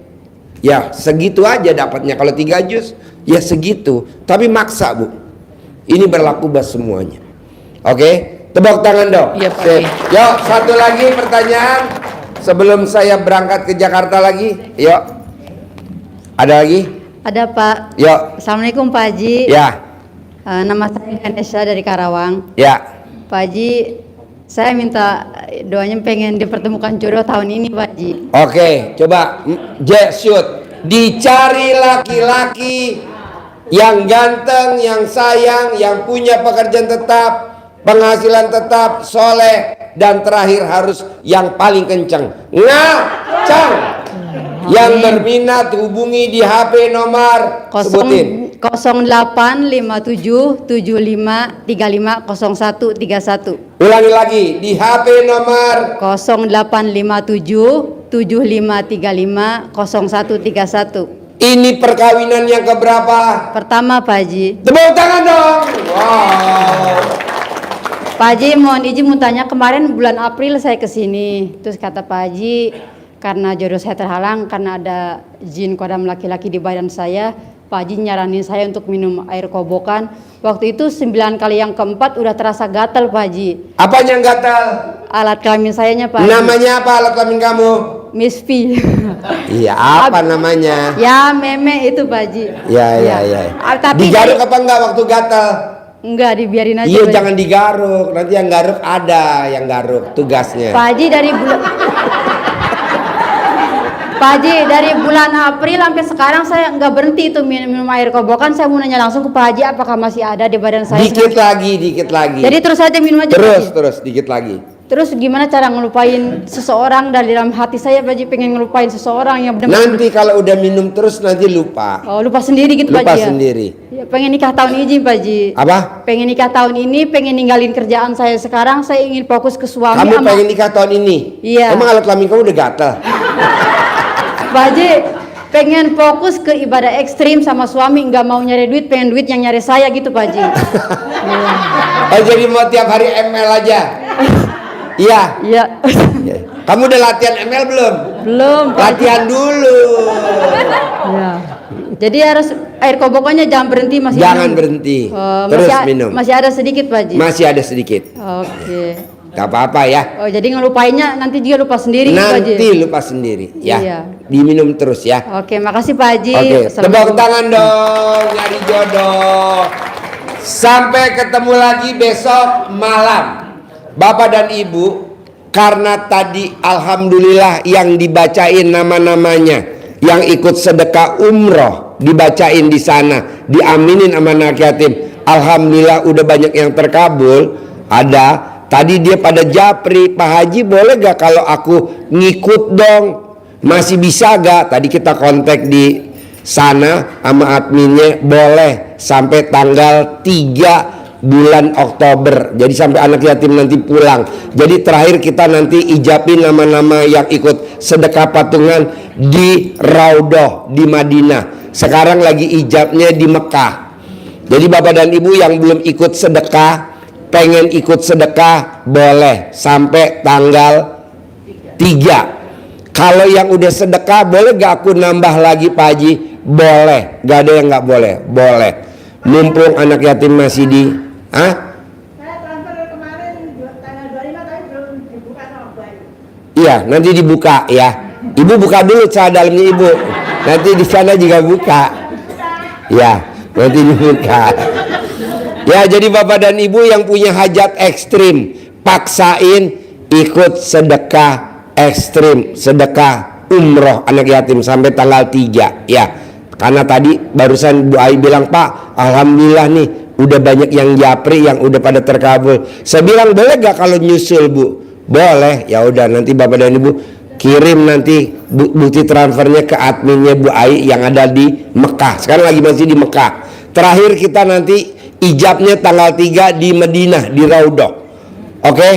ya segitu aja dapatnya. Kalau 3 juz ya segitu, tapi maksa Bu. Ini berlaku buat semuanya. Oke, tepuk tangan dong.
Iya Pak.
Yuk satu lagi pertanyaan sebelum saya berangkat ke Jakarta lagi. Yuk. Ada lagi?
Ada Pak.
Yuk.
Assalamualaikum Pak Haji.
Ya.
Nama saya Ganesha dari Karawang.
Ya.
Pak Haji, saya minta doanya pengen dipertemukan jodoh tahun ini Pak Haji.
Oke, coba shoot. Dicari laki-laki yang ganteng, yang sayang, yang punya pekerjaan tetap, penghasilan tetap, soleh, dan terakhir harus yang paling kencang. Ngacang. Yang berminat hubungi di HP nomor sebutin
085775350131.
Ulangi lagi di HP nomor
085775350131.
Ini perkawinan yang keberapa?
Pertama Pak Haji.
Tepuk tangan dong. Wow.
Pak Haji mohon izin mau tanya, kemarin bulan April saya kesini, terus kata Pak Haji karena jodoh saya terhalang karena ada jin kodam laki-laki di badan saya, Pak Haji nyaranin saya untuk minum air kobokan. Waktu itu 9 kali yang keempat udah terasa gatal Pak Haji.
Apanya yang gatal?
Alat kelamin sayanya Pak Haji.
Namanya apa alat kelamin kamu?
Miss V.
Iya, apa namanya?
Ya meme itu Pak Haji.
Ya.
Tapi
digaruk apa enggak waktu gatal?
Enggak, dibiarin aja.
Iya,
Pak Haji.
jangan digaruk. Nanti yang garuk ada yang garuk tugasnya.
Pak Haji dari bulan Pak Haji dari bulan April sampai sekarang saya nggak berhenti itu minum air kobokan. Saya mau nanya langsung ke Pak Haji apakah masih ada di badan saya.
Dikit lagi.
Jadi terus saja minum aja.
Terus dikit lagi.
Terus gimana cara ngelupain seseorang dari dalam hati saya Pak Haji, pengen ngelupain seseorang yang benar.
Nanti kalau udah minum terus nanti lupa.
Oh, lupa sendiri gitu Pak Haji.
Lupa sendiri.
Ya, pengen nikah tahun ini Pak Haji.
Apa?
Pengen nikah tahun ini, pengen ninggalin kerjaan saya sekarang, saya ingin fokus ke suami.
Kamu pengen nikah tahun ini?
Iya.
Emang alat kelamin kamu udah gatal?
Pak Haji, pengen fokus ke ibadah ekstrim sama suami, nggak mau nyari duit, pengen duit yang nyari saya gitu Pak Haji.
Oh, jadi mau tiap hari ML aja? Iya.
Iya.
Kamu udah latihan ML belum?
Belum.
Latihan dulu.
Ya. Jadi harus air kobokannya jangan berhenti masih.
Jangan berhenti. Terus minum.
Masih ada sedikit Pak Haji.
Masih ada sedikit.
Oke.
Gak apa-apa ya.
Oh, jadi ngelupainnya nanti dia lupa sendiri gitu, Pak Haji.
Nanti lupa sendiri ya.
Iya.
Diminum terus ya.
Oke, makasih Pak Haji.
Oke,
Assalamualaikum.
tepuk tangan dong nyari jodoh. Sampai ketemu lagi besok malam. Bapak dan Ibu, karena tadi alhamdulillah yang dibacain nama-namanya, yang ikut sedekah umroh dibacain di sana, diaminin sama anak yatim. Alhamdulillah udah banyak yang terkabul. Ada tadi dia pada japri, Pak Haji boleh gak kalau aku ngikut dong? Masih bisa gak? Tadi kita kontak di sana sama adminnya, boleh sampai tanggal 3 bulan Oktober. Jadi sampai anak yatim nanti pulang. Jadi terakhir kita nanti ijabin nama-nama yang ikut sedekah patungan di Raudhah di Madinah. Sekarang lagi ijabnya di Mekah. Jadi Bapak dan Ibu yang belum ikut sedekah, pengen ikut sedekah, boleh sampai tanggal 3. Kalau yang udah sedekah, boleh gak aku nambah lagi Pak Haji? Boleh, gak ada yang nggak boleh. Boleh. Mumpung anak yatim masih di, iya, nanti dibuka ya. Ibu buka dulu celana dalamnya ibu. Nanti di sana juga buka. Ya, nanti dibuka. Ya, jadi bapak dan ibu yang punya hajat ekstrim, paksain ikut sedekah ekstrim, sedekah umroh anak yatim sampai tanggal 3 ya. Karena tadi barusan Bu Ai bilang, Pak, alhamdulillah nih udah banyak yang japri, yang udah pada terkabul. Saya bilang, boleh gak kalau nyusul Bu? Boleh. Ya udah, nanti bapak dan ibu kirim nanti bukti transfernya ke adminnya Bu Ai yang ada di Mekah. Sekarang lagi masih di Mekah. Terakhir kita nanti ijabnya tanggal 3 di Madinah, di Raudhah. Oke?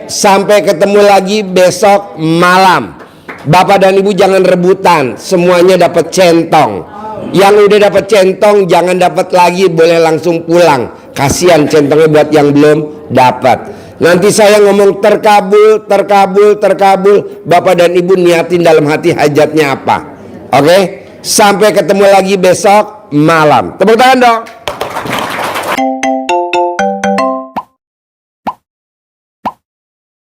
Sampai ketemu lagi besok malam. Bapak dan ibu jangan rebutan, semuanya dapat centong. Yang udah dapat centong jangan dapat lagi, boleh langsung pulang. Kasihan centongnya buat yang belum dapat. Nanti saya ngomong terkabul, terkabul, terkabul. Bapak dan ibu niatin dalam hati hajatnya apa. Oke? Sampai ketemu lagi besok malam. Tepuk tangan dong.